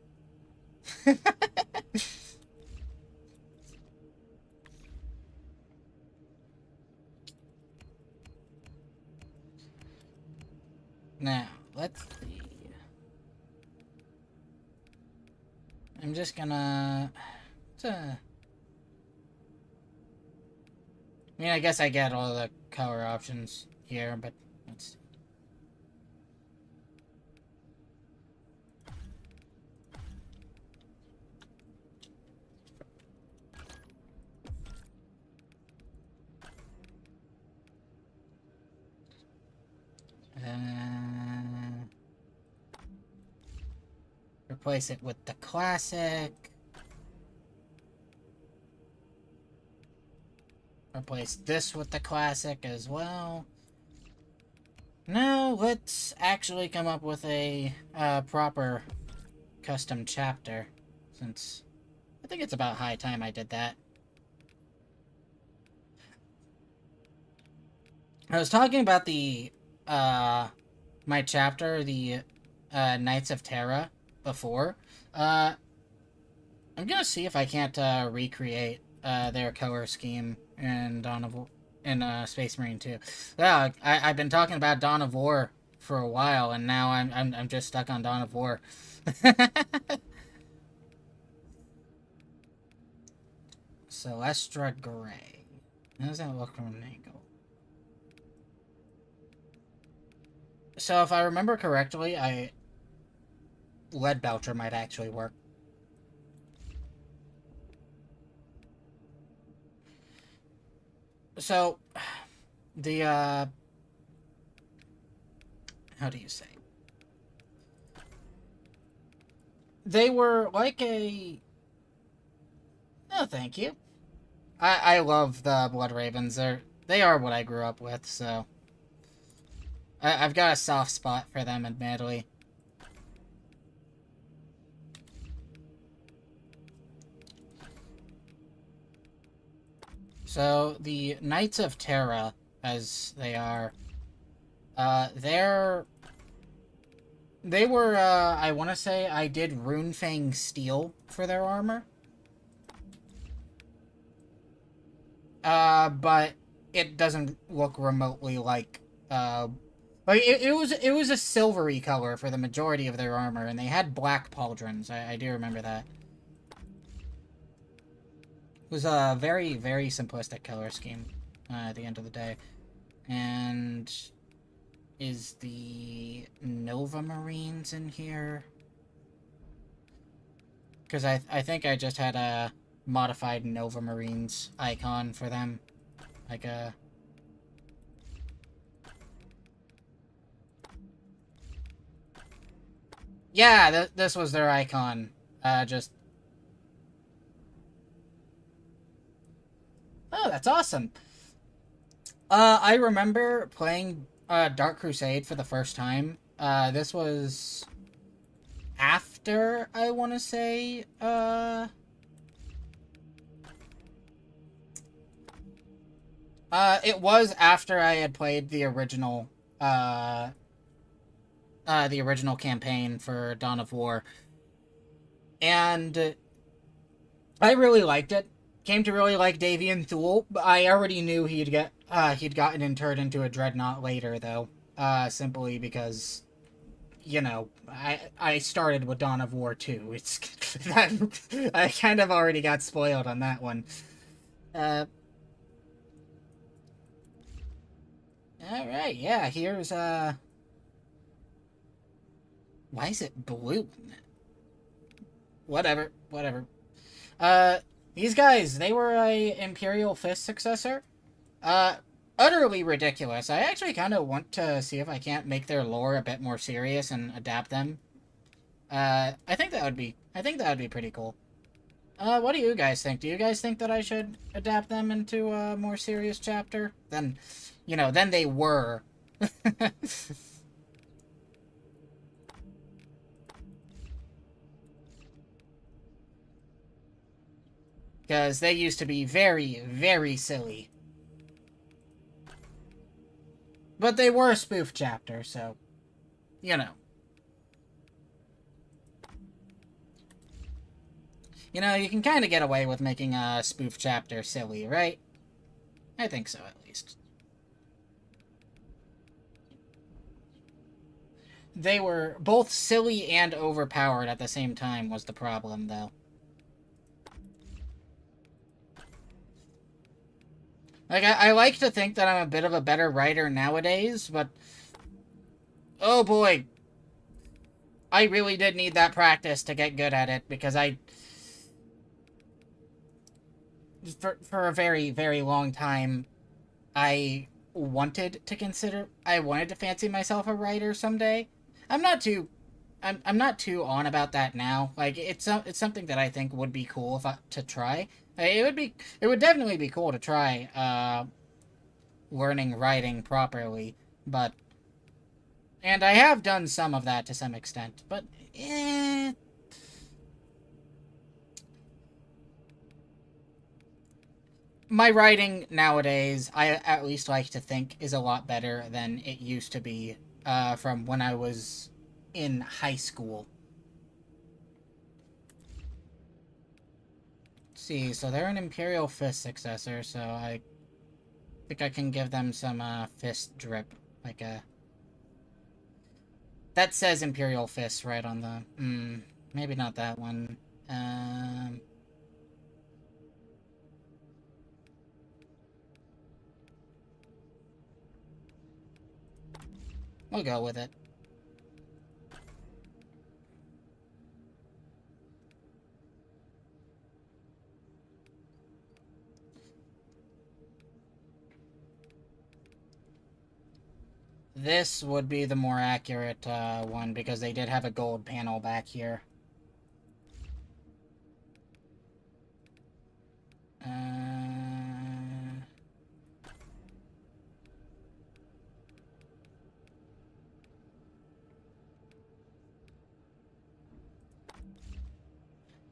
Now, let's see. I'm just gonna... I mean, I guess I get all the color options here, but let's see. Replace it with the classic. Replace this with the classic as well. Now let's actually come up with a proper custom chapter, since I think it's about high time I did that. I was talking about the my chapter, the Knights of Terra, before. I'm gonna see if I can't recreate their color scheme in Space Marine 2. Yeah, I've been talking about Dawn of War for a while, and now I'm just stuck on Dawn of War. Celestra Gray. How does that look from an angle? So if I remember correctly, Lead Belcher might actually work. So, the, how do you say? They were like a... Oh, thank you. I love the Blood Ravens. They are what I grew up with, so... I've got a soft spot for them, admittedly. So, the Knights of Terra, as they are, they were, I want to say I did Runefang Steel for their armor. But it doesn't look remotely like, it was a silvery color for the majority of their armor, and they had black pauldrons. I do remember that. It was a very, very simplistic color scheme at the end of the day. And is the Nova Marines in here? Because I think I just had a modified Nova Marines icon for them. Like a... Yeah, this was their icon. Just... Oh, that's awesome. I remember playing Dark Crusade for the first time. This was after, I want to say, it was after I had played the original campaign for Dawn of War. And I really liked it. Came to really like Davian Thule, but I already knew he'd gotten interred into a dreadnought later, though. Simply because, you know, I started with Dawn of War 2. It's I kind of already got spoiled on that one. Alright, yeah, here's, why is it blue? Whatever. These guys, they were a Imperial Fist successor. Utterly ridiculous. I actually kind of want to see if I can't make their lore a bit more serious and adapt them. I think that would be pretty cool. What do you guys think? Do you guys think that I should adapt them into a more serious chapter? Than they were. Because they used to be very, very silly. But they were a spoof chapter, so, you know. You know, you can kind of get away with making a spoof chapter silly, right? I think so, at least. They were both silly and overpowered at the same time was the problem, though. Like, I like to think that I'm a bit of a better writer nowadays, but... Oh boy. I really did need that practice to get good at it, because for a very, very long time, I wanted to fancy myself a writer someday. I'm not too on about that now. Like, it's something that I think would be cool to try. It would definitely be cool to try, learning writing properly, but... And I have done some of that to some extent, but, my writing nowadays, I at least like to think, is a lot better than it used to be from when I was in high school. Let's see, so they're an Imperial Fist successor, so I think I can give them some fist drip, like a... That says Imperial Fist right on the... maybe not that one. We'll go with it. This would be the more accurate one, because they did have a gold panel back here.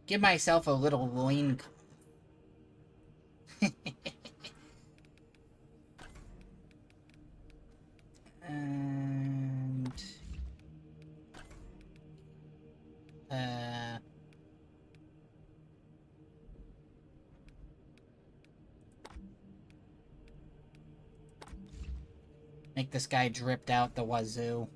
Give myself a little lean... and... make this guy dripped out the wazoo.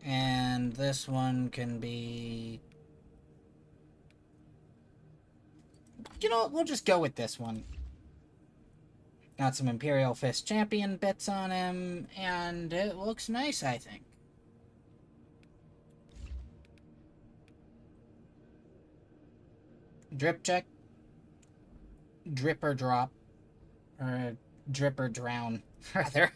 And this one can be... You know what? We'll just go with this one. Got some Imperial Fist Champion bits on him, and it looks nice, I think. Drip check. Drip or drop. Or drip or drown, rather.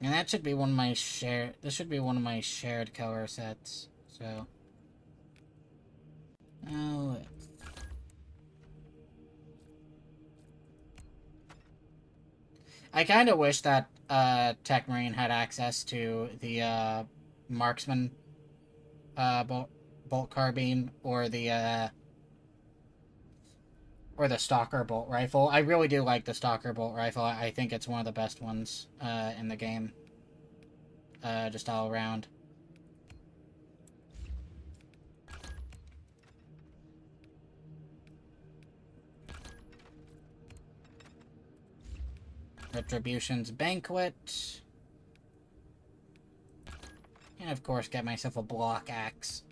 And that should be one of my shared... This should be one of my shared color sets, so... Oh... I kind of wish that Tech Marine had access to the Marksman bolt carbine, or the Stalker bolt rifle. I really do like the Stalker bolt rifle. I think it's one of the best ones in the game. Just all around. Retribution's Banquet. And of course get myself a block axe.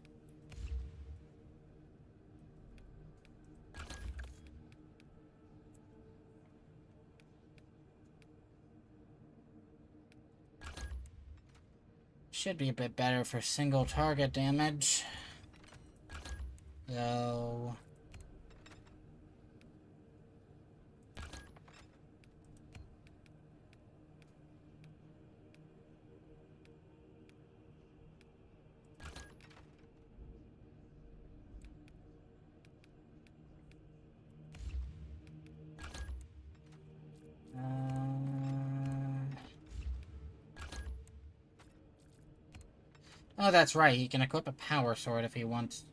Should be a bit better for single target damage. Though... Oh, that's right. He can equip a power sword if he wants.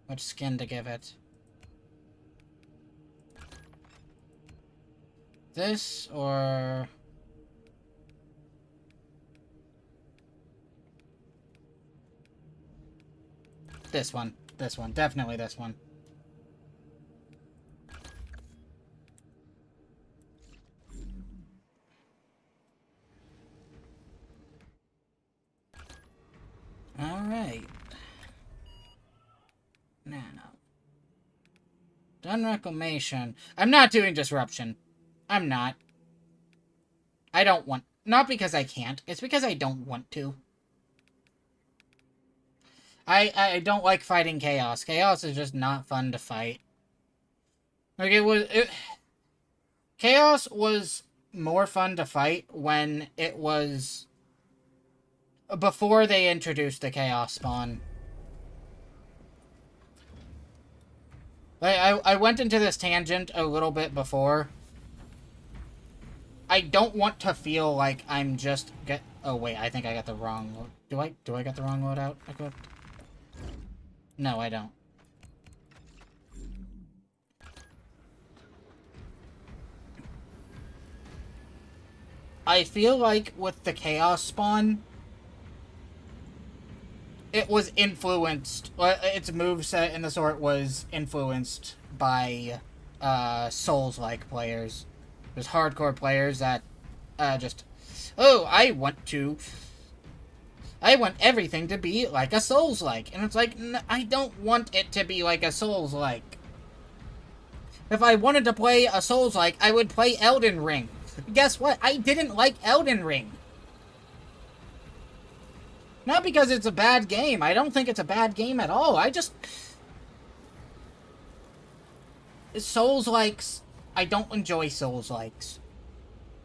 Which skin to give it? This, or... This one. This one. Definitely this one. Alright. Now. Done reclamation. I'm not doing disruption. I'm not. I don't want... Not because I can't. It's because I don't want to. I don't like fighting Chaos. Chaos is just not fun to fight. Like, Chaos was more fun to fight when it was before they introduced the Chaos spawn. I went into this tangent a little bit before. I don't want to feel like I'm just oh wait, I think I got the wrong. Do I get the wrong loadout equipped? No, I don't. I feel like with the Chaos spawn, it was influenced, its moveset and the sort was influenced by Souls-like players. There's hardcore players that just, oh, I want everything to be like a Souls-like. And it's like, I don't want it to be like a Souls-like. If I wanted to play a Souls-like, I would play Elden Ring. Guess what? I didn't like Elden Ring. Not because it's a bad game. I don't think it's a bad game at all. I just... Souls-likes... I don't enjoy Souls-likes.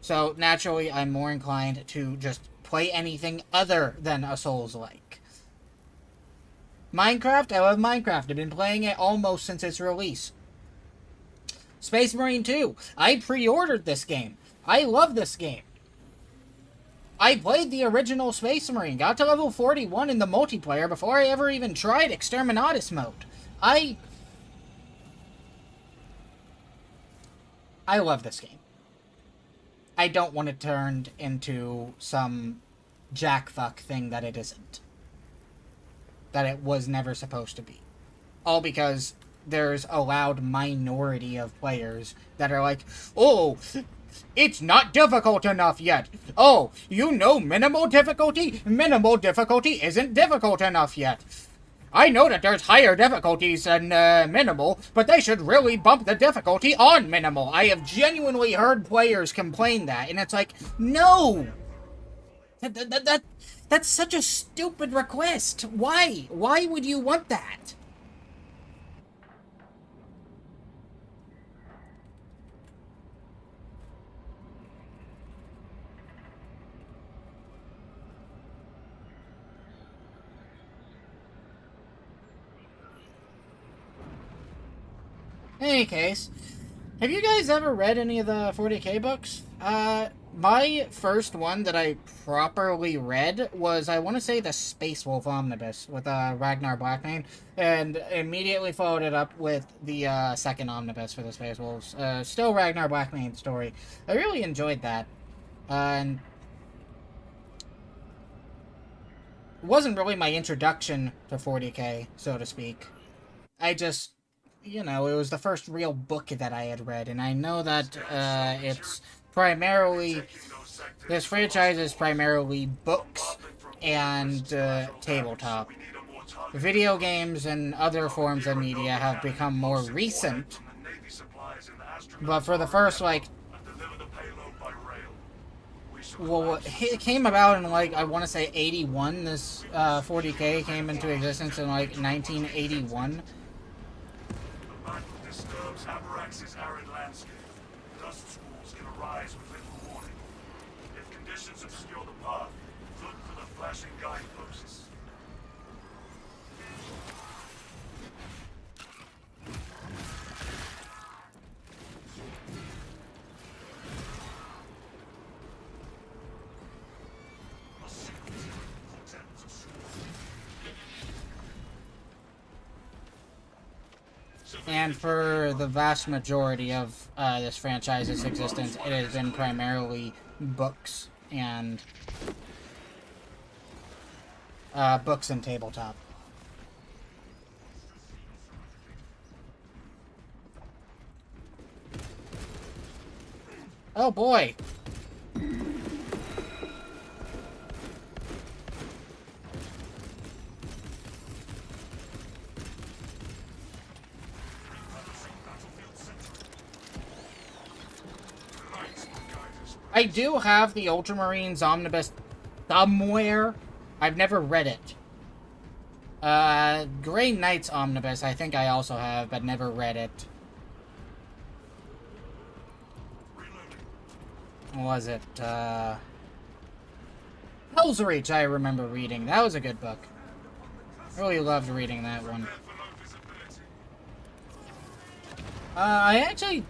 So, naturally, I'm more inclined to just play anything other than a Souls-like. Minecraft? I love Minecraft. I've been playing it almost since its release. Space Marine 2. I pre-ordered this game. I love this game. I played the original Space Marine, got to level 41 in the multiplayer before I ever even tried Exterminatus mode. I love this game. I don't want it turned into some jackfuck thing that it isn't. That it was never supposed to be. All because there's a loud minority of players that are like, oh, it's not difficult enough yet. Oh, you know minimal difficulty? Minimal difficulty isn't difficult enough yet. I know that there's higher difficulties than minimal, but they should really bump the difficulty on minimal. I have genuinely heard players complain that, and it's like, no! That's such a stupid request. Why? Why would you want that? In any case, have you guys ever read any of the 40k books? My first one that I properly read was, I want to say, the Space Wolf Omnibus with Ragnar Blackmane, and immediately followed it up with the second omnibus for the Space Wolves. Still Ragnar Blackmane's story. I really enjoyed that. And it wasn't really my introduction to 40k, so to speak. I just... You know, it was the first real book that I had read, and I know that it's primarily... This franchise is primarily books and tabletop. Video games and other forms of media have become more recent, but for the first, like... Well, it came about in, like, I want to say 81. This 40k came into existence in, like, 1981. Abrax's arid landscape. Dust schools can arise with little warning. If conditions obscure the path, look for the flashing guideposts. And for the vast majority of this franchise's existence, it has been primarily books and tabletop. Oh boy! I do have the Ultramarines Omnibus somewhere. I've never read it. Grey Knight's Omnibus, I think I also have, but never read it. What was it? Hell's Reach, I remember reading. That was a good book. Really loved reading that one. I actually...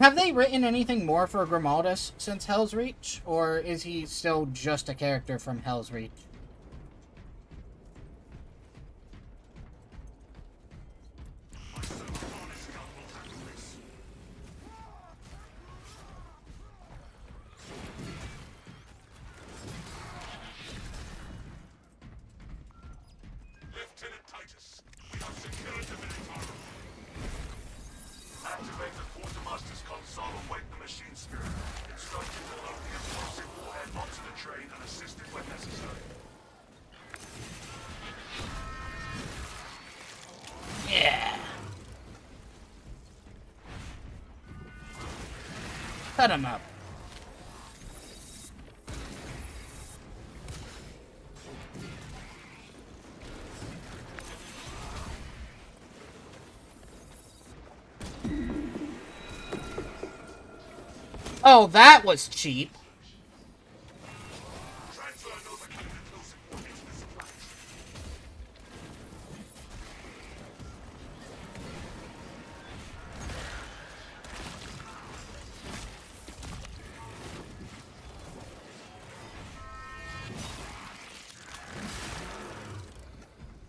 Have they written anything more for Grimaldus since Hell's Reach? Or is he still just a character from Hell's Reach? Activate the quartermaster's console and wake the machine spirit. Instruct him to load the explosive warhead onto the train and assist it when necessary. Yeah. Cut him up. Oh, that was cheap. Transfer Novocaine explosive warhead to the supply train.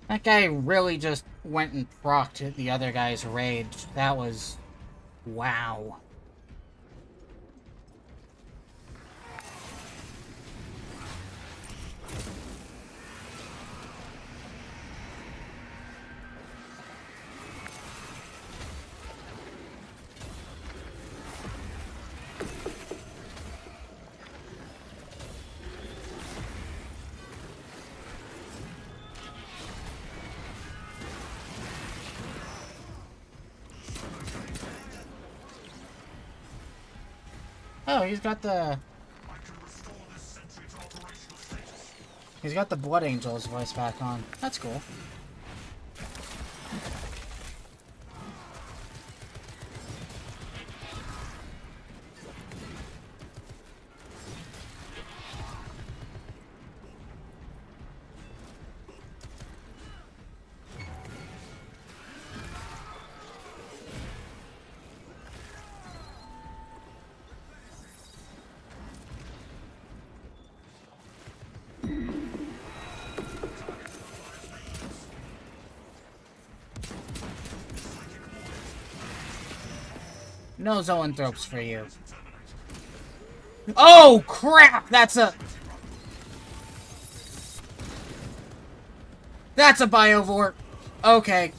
That guy really just went and procced the other guy's rage. That was... wow. Oh, he's got the... He's got the Blood Angel's voice back on. That's cool. No zoanthropes for you. Oh, crap! That's a biovore. Okay.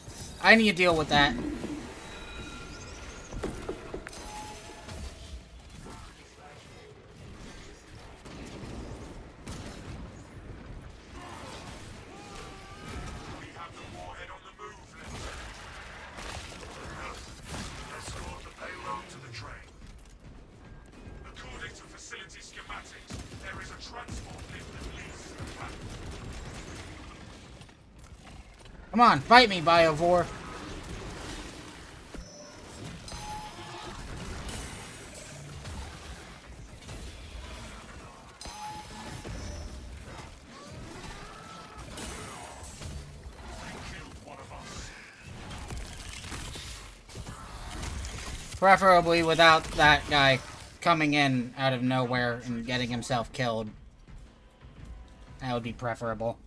I need to deal with that. Come on, fight me, Biovore. Preferably without that guy coming in out of nowhere and getting himself killed. That would be preferable.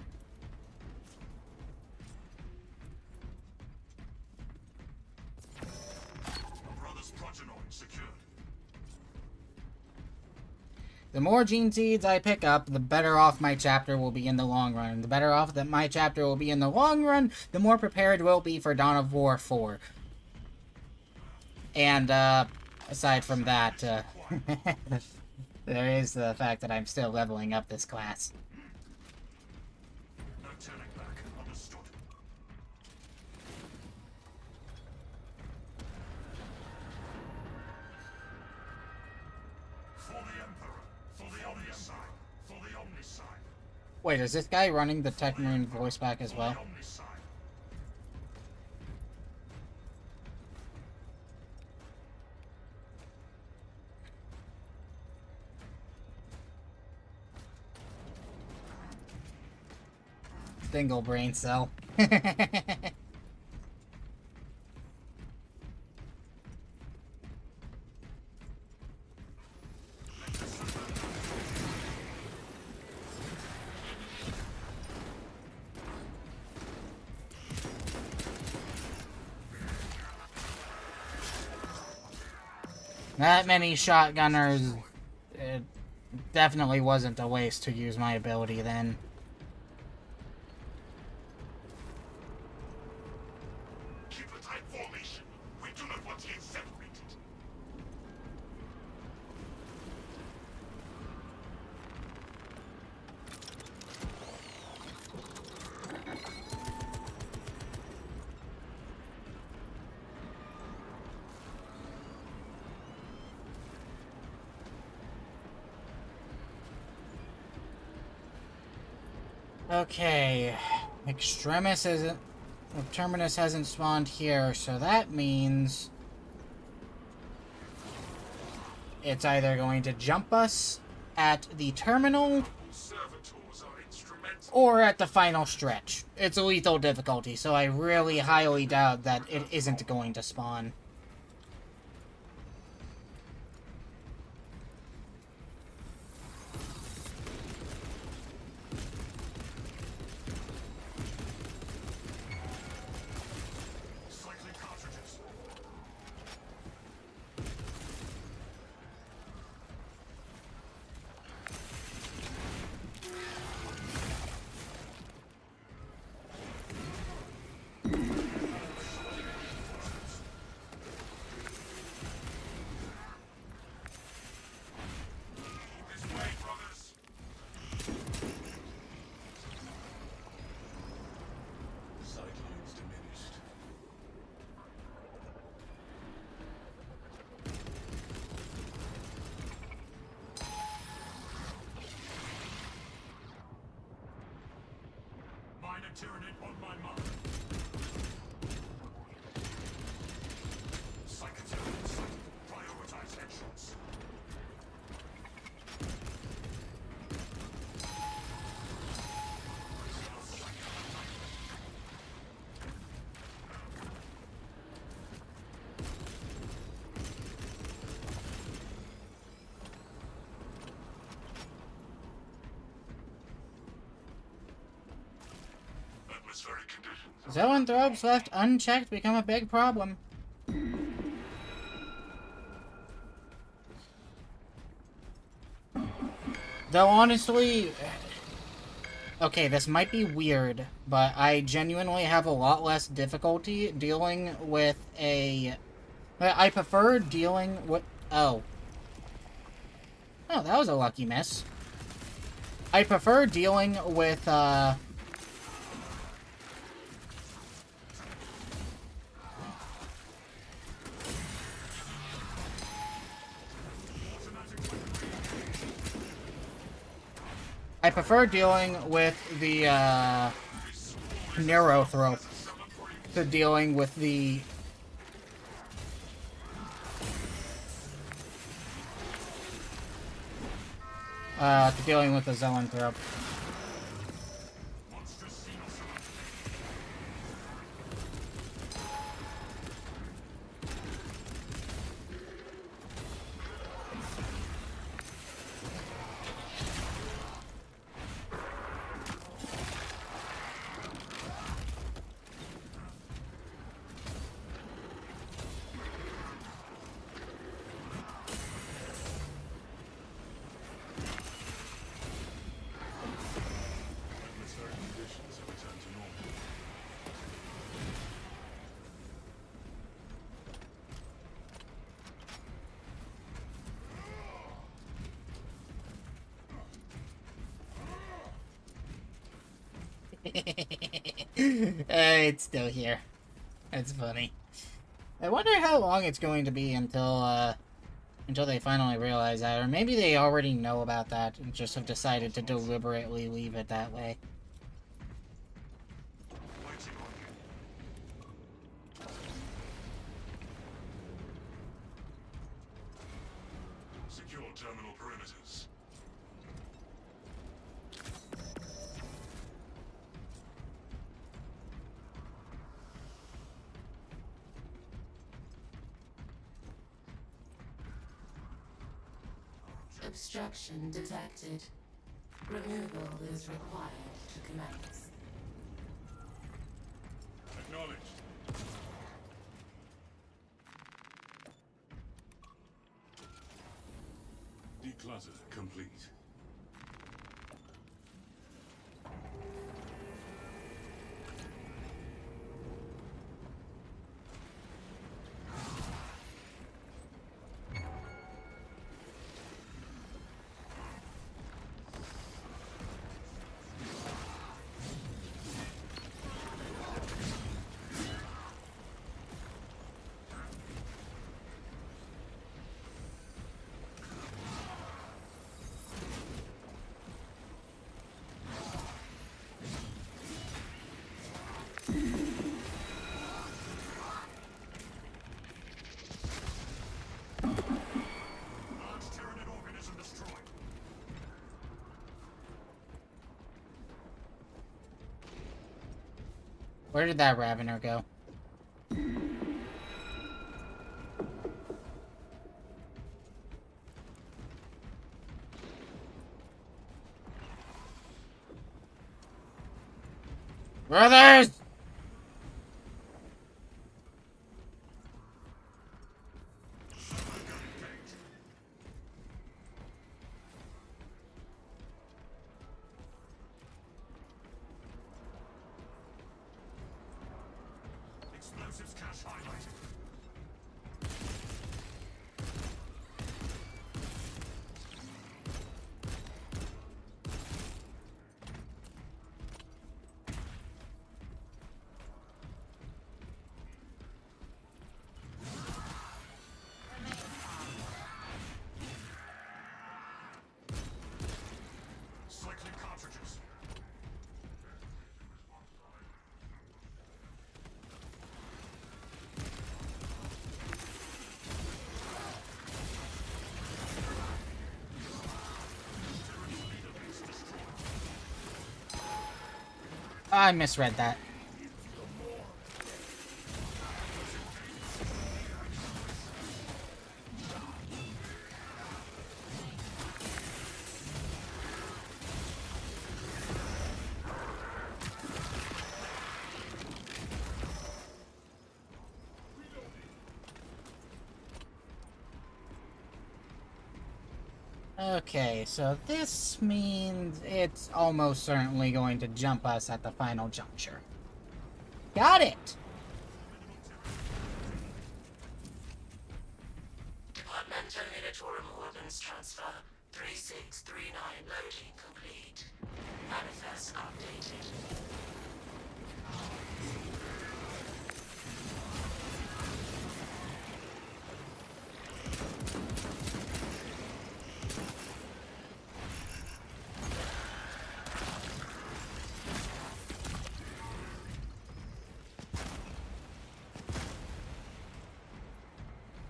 The more gene seeds I pick up, the better off my chapter will be in the long run. The better off that my chapter will be in the long run, the more prepared we'll be for Dawn of War 4. And, aside from that, there is the fact that I'm still leveling up this class. No turning back. Understood. For the Emperor. For the Omnicide. For the Omnicide. Wait, is this guy running the Tech Marine voice back as well? On this side. Dingle brain cell. That many shotgunners, it definitely wasn't a waste to use my ability then. Keep a tight formation. We do not want to get separated. Okay, Terminus hasn't spawned here, so that means it's either going to jump us at the terminal Servitors are instrumental. or at the final stretch. It's a lethal difficulty, so I really highly doubt that it isn't going to spawn. Cycling cartridges. This way, brothers. Sightlines diminished. Minor Tyranid on my mark. Psychotyranid sighted. Prioritize headshots. Atmospheric conditions. Zoanthropes left unchecked become a big problem. Though honestly, okay, this might be weird, but I genuinely have a lot less difficulty dealing with a... I prefer dealing with... Oh. Oh, that was a lucky miss. I prefer dealing with, I prefer dealing with the, Neurothrope to dealing with the... to dealing with the Zoanthrope. Monstrous XENOS. Atmospheric conditions have returned to normal. It's still here. It's funny. I wonder how long it's going to be until, Until they finally realize that, or maybe they already know about that and just have decided to deliberately leave it that way. Waiting on you. Secure terminal perimeters. Obstruction detected. Removal is required to commence. Acknowledged. Declutter complete. Large Tyranid organism destroyed. Where did that Ravener go? Brothers! Explosives cache highlighted. Cycling cartridges. I misread that. Okay, so this means it's almost certainly going to jump us at the final juncture. Got it! Departmental Unitorum Ordnance Transfer 3639 loading complete. Manifest updated.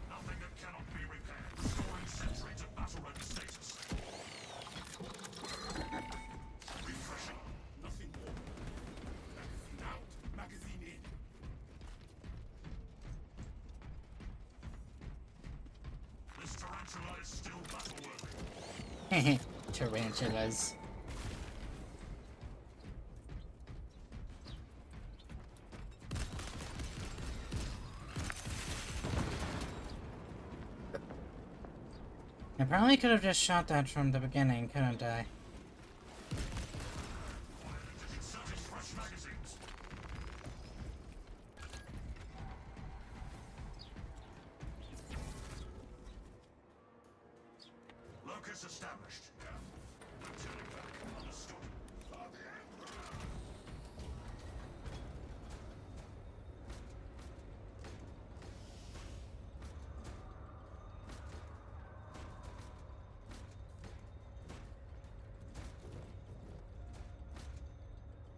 Nothing that cannot be repaired. Restoring sentry to battle-ready status. Refreshing. Nothing more. Magazine out. Magazine in. This tarantula is still battle-worthy. Tarantulas. I probably could have just shot that from the beginning, couldn't I? Inserting fresh magazines. Locus established. No turning back. Understood.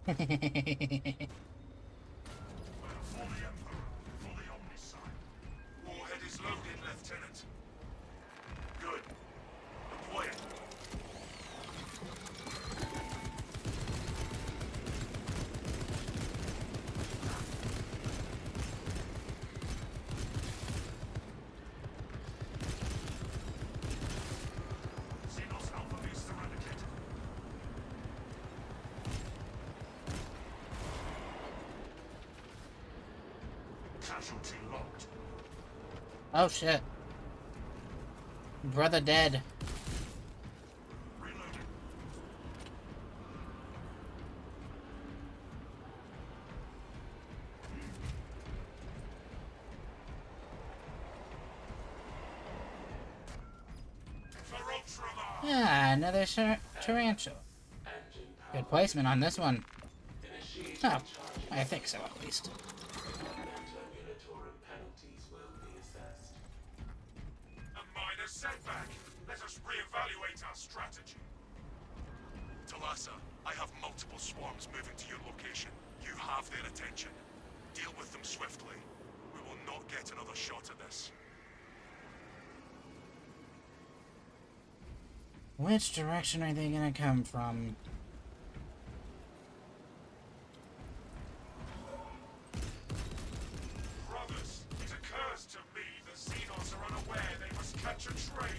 For the Emperor, for the Omnicide. Warhead is loaded, Lieutenant. Good. Deploy it. XENOS Alpha base eradicated. Casualty locked. Oh shit. Brother dead. Reloading. Ah, another tarantula. Good placement on this one. Oh, I think so at least. A minor setback. Let us reevaluate our strategy. Talassa, I have multiple swarms moving to your location. You have their attention. Deal with them swiftly. We will not get another shot at this. Which direction are they gonna come from? Brothers, it occurs to me the XENOS are unaware they must catch a train.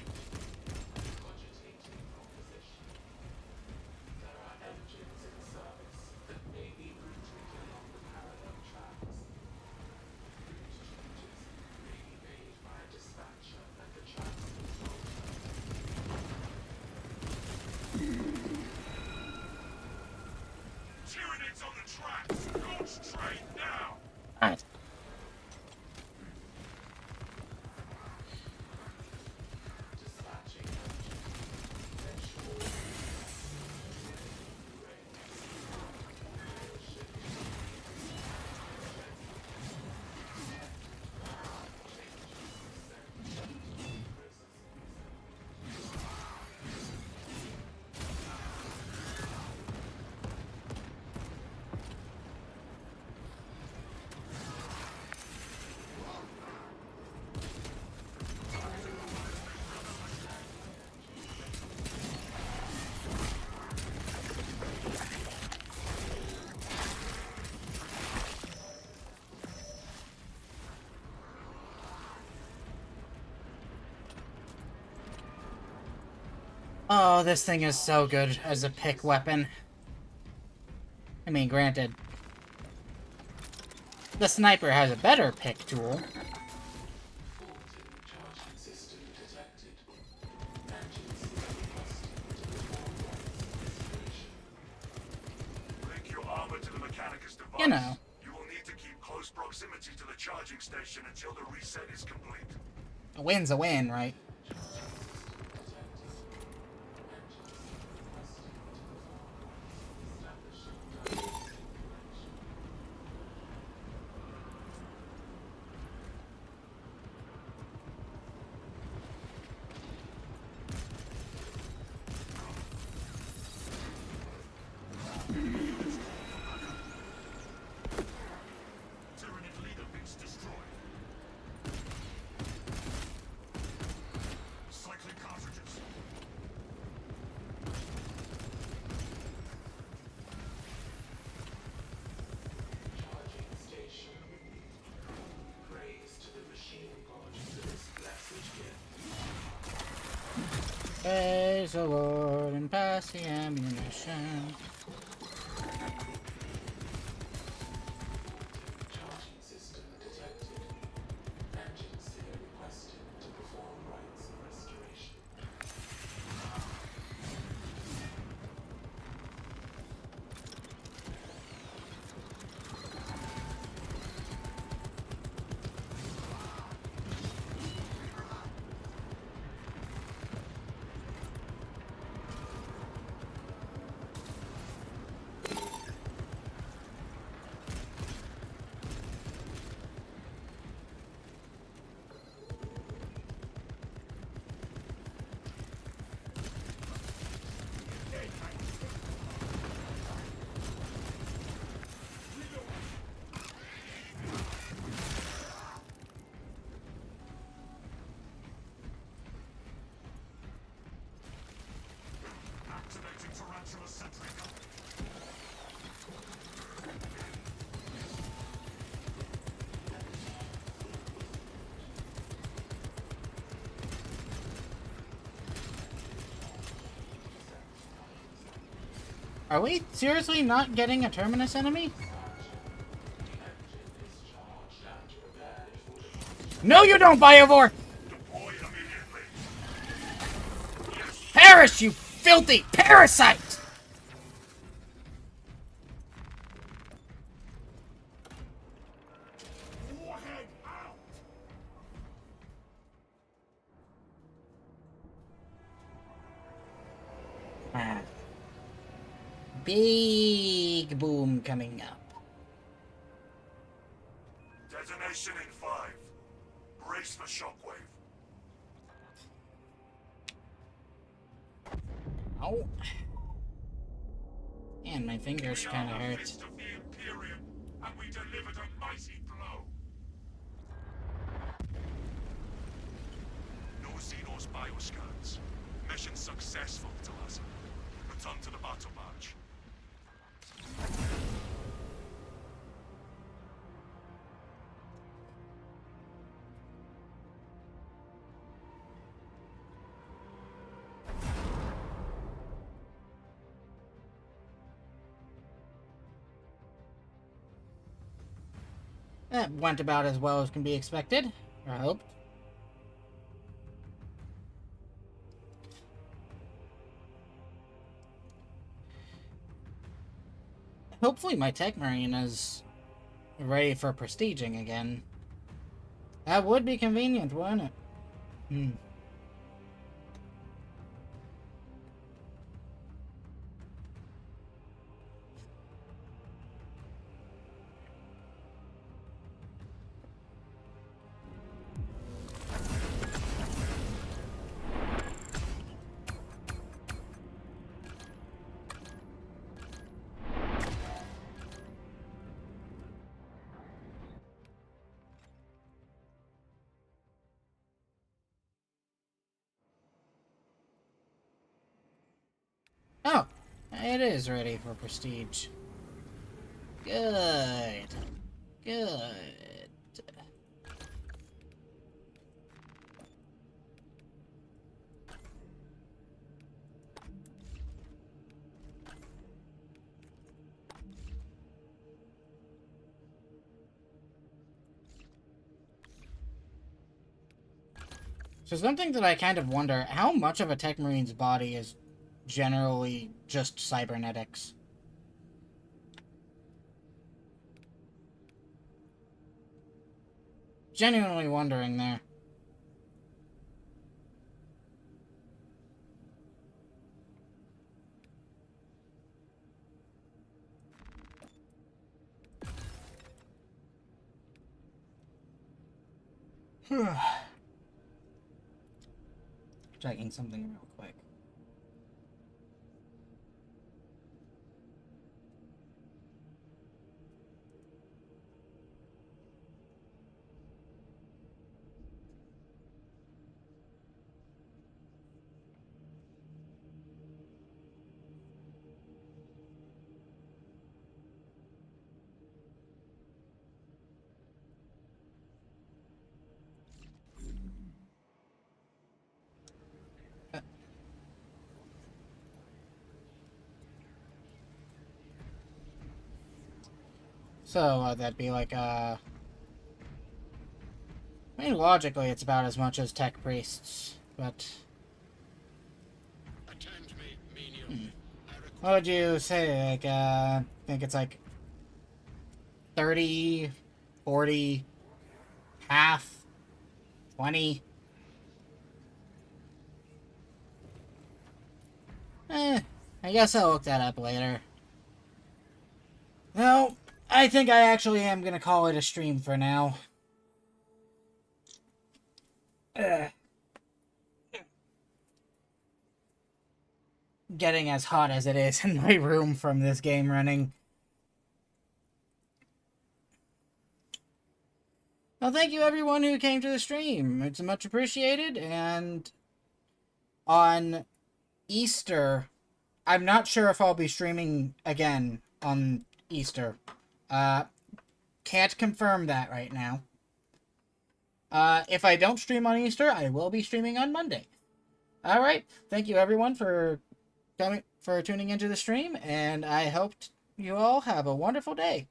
Tyranids on the tracks! Launch train now! Alright. Oh, this thing is so good as a pick weapon. I mean, granted, the sniper has a better pick tool. Link your armor to the Mechanicus device. You know. You will need to keep close proximity to the charging station until the reset is complete. A win's a win, right? Tyranid leader bits destroyed. Cycling cartridges. Praise the Lord and pass the ammunition. Are we seriously not getting a Terminus enemy? No, you don't, Biovore! Deploy immediately. Perish, you filthy parasite! Warhead out! Ah. Big boom coming up. Detonation in 5. Brace for shockwave. Oh. And my fingers kind of hurt. Fist of the Imperium, and we delivered a mighty blow. No XENOS bioscans. Mission successful, Talassa. Return to the battle badge. That went about as well as can be expected, or hoped. Hopefully my Tech Marine is ready for prestiging again. That would be convenient, wouldn't it? Hmm. Oh, it is ready for prestige. Good. Good. So something that I kind of wonder, how much of a Tech Marine's body is generally just cybernetics? Genuinely wondering there. Checking something real quick. So, that'd be like, I mean, logically, it's about as much as Tech Priests, but... Attend me, menial. What would you say? Like, I think it's like 30, 40, half, 20. I guess I'll look that up later. No, I think I actually am gonna call it a stream for now. Getting as hot as it is in my room from this game running. Well, thank you everyone who came to the stream. It's much appreciated, and on Easter, I'm not sure if I'll be streaming again on Easter. Can't confirm that right now. If I don't stream on Easter, I will be streaming on Monday. Alright, thank you everyone for coming, for tuning into the stream, and I hope you all have a wonderful day.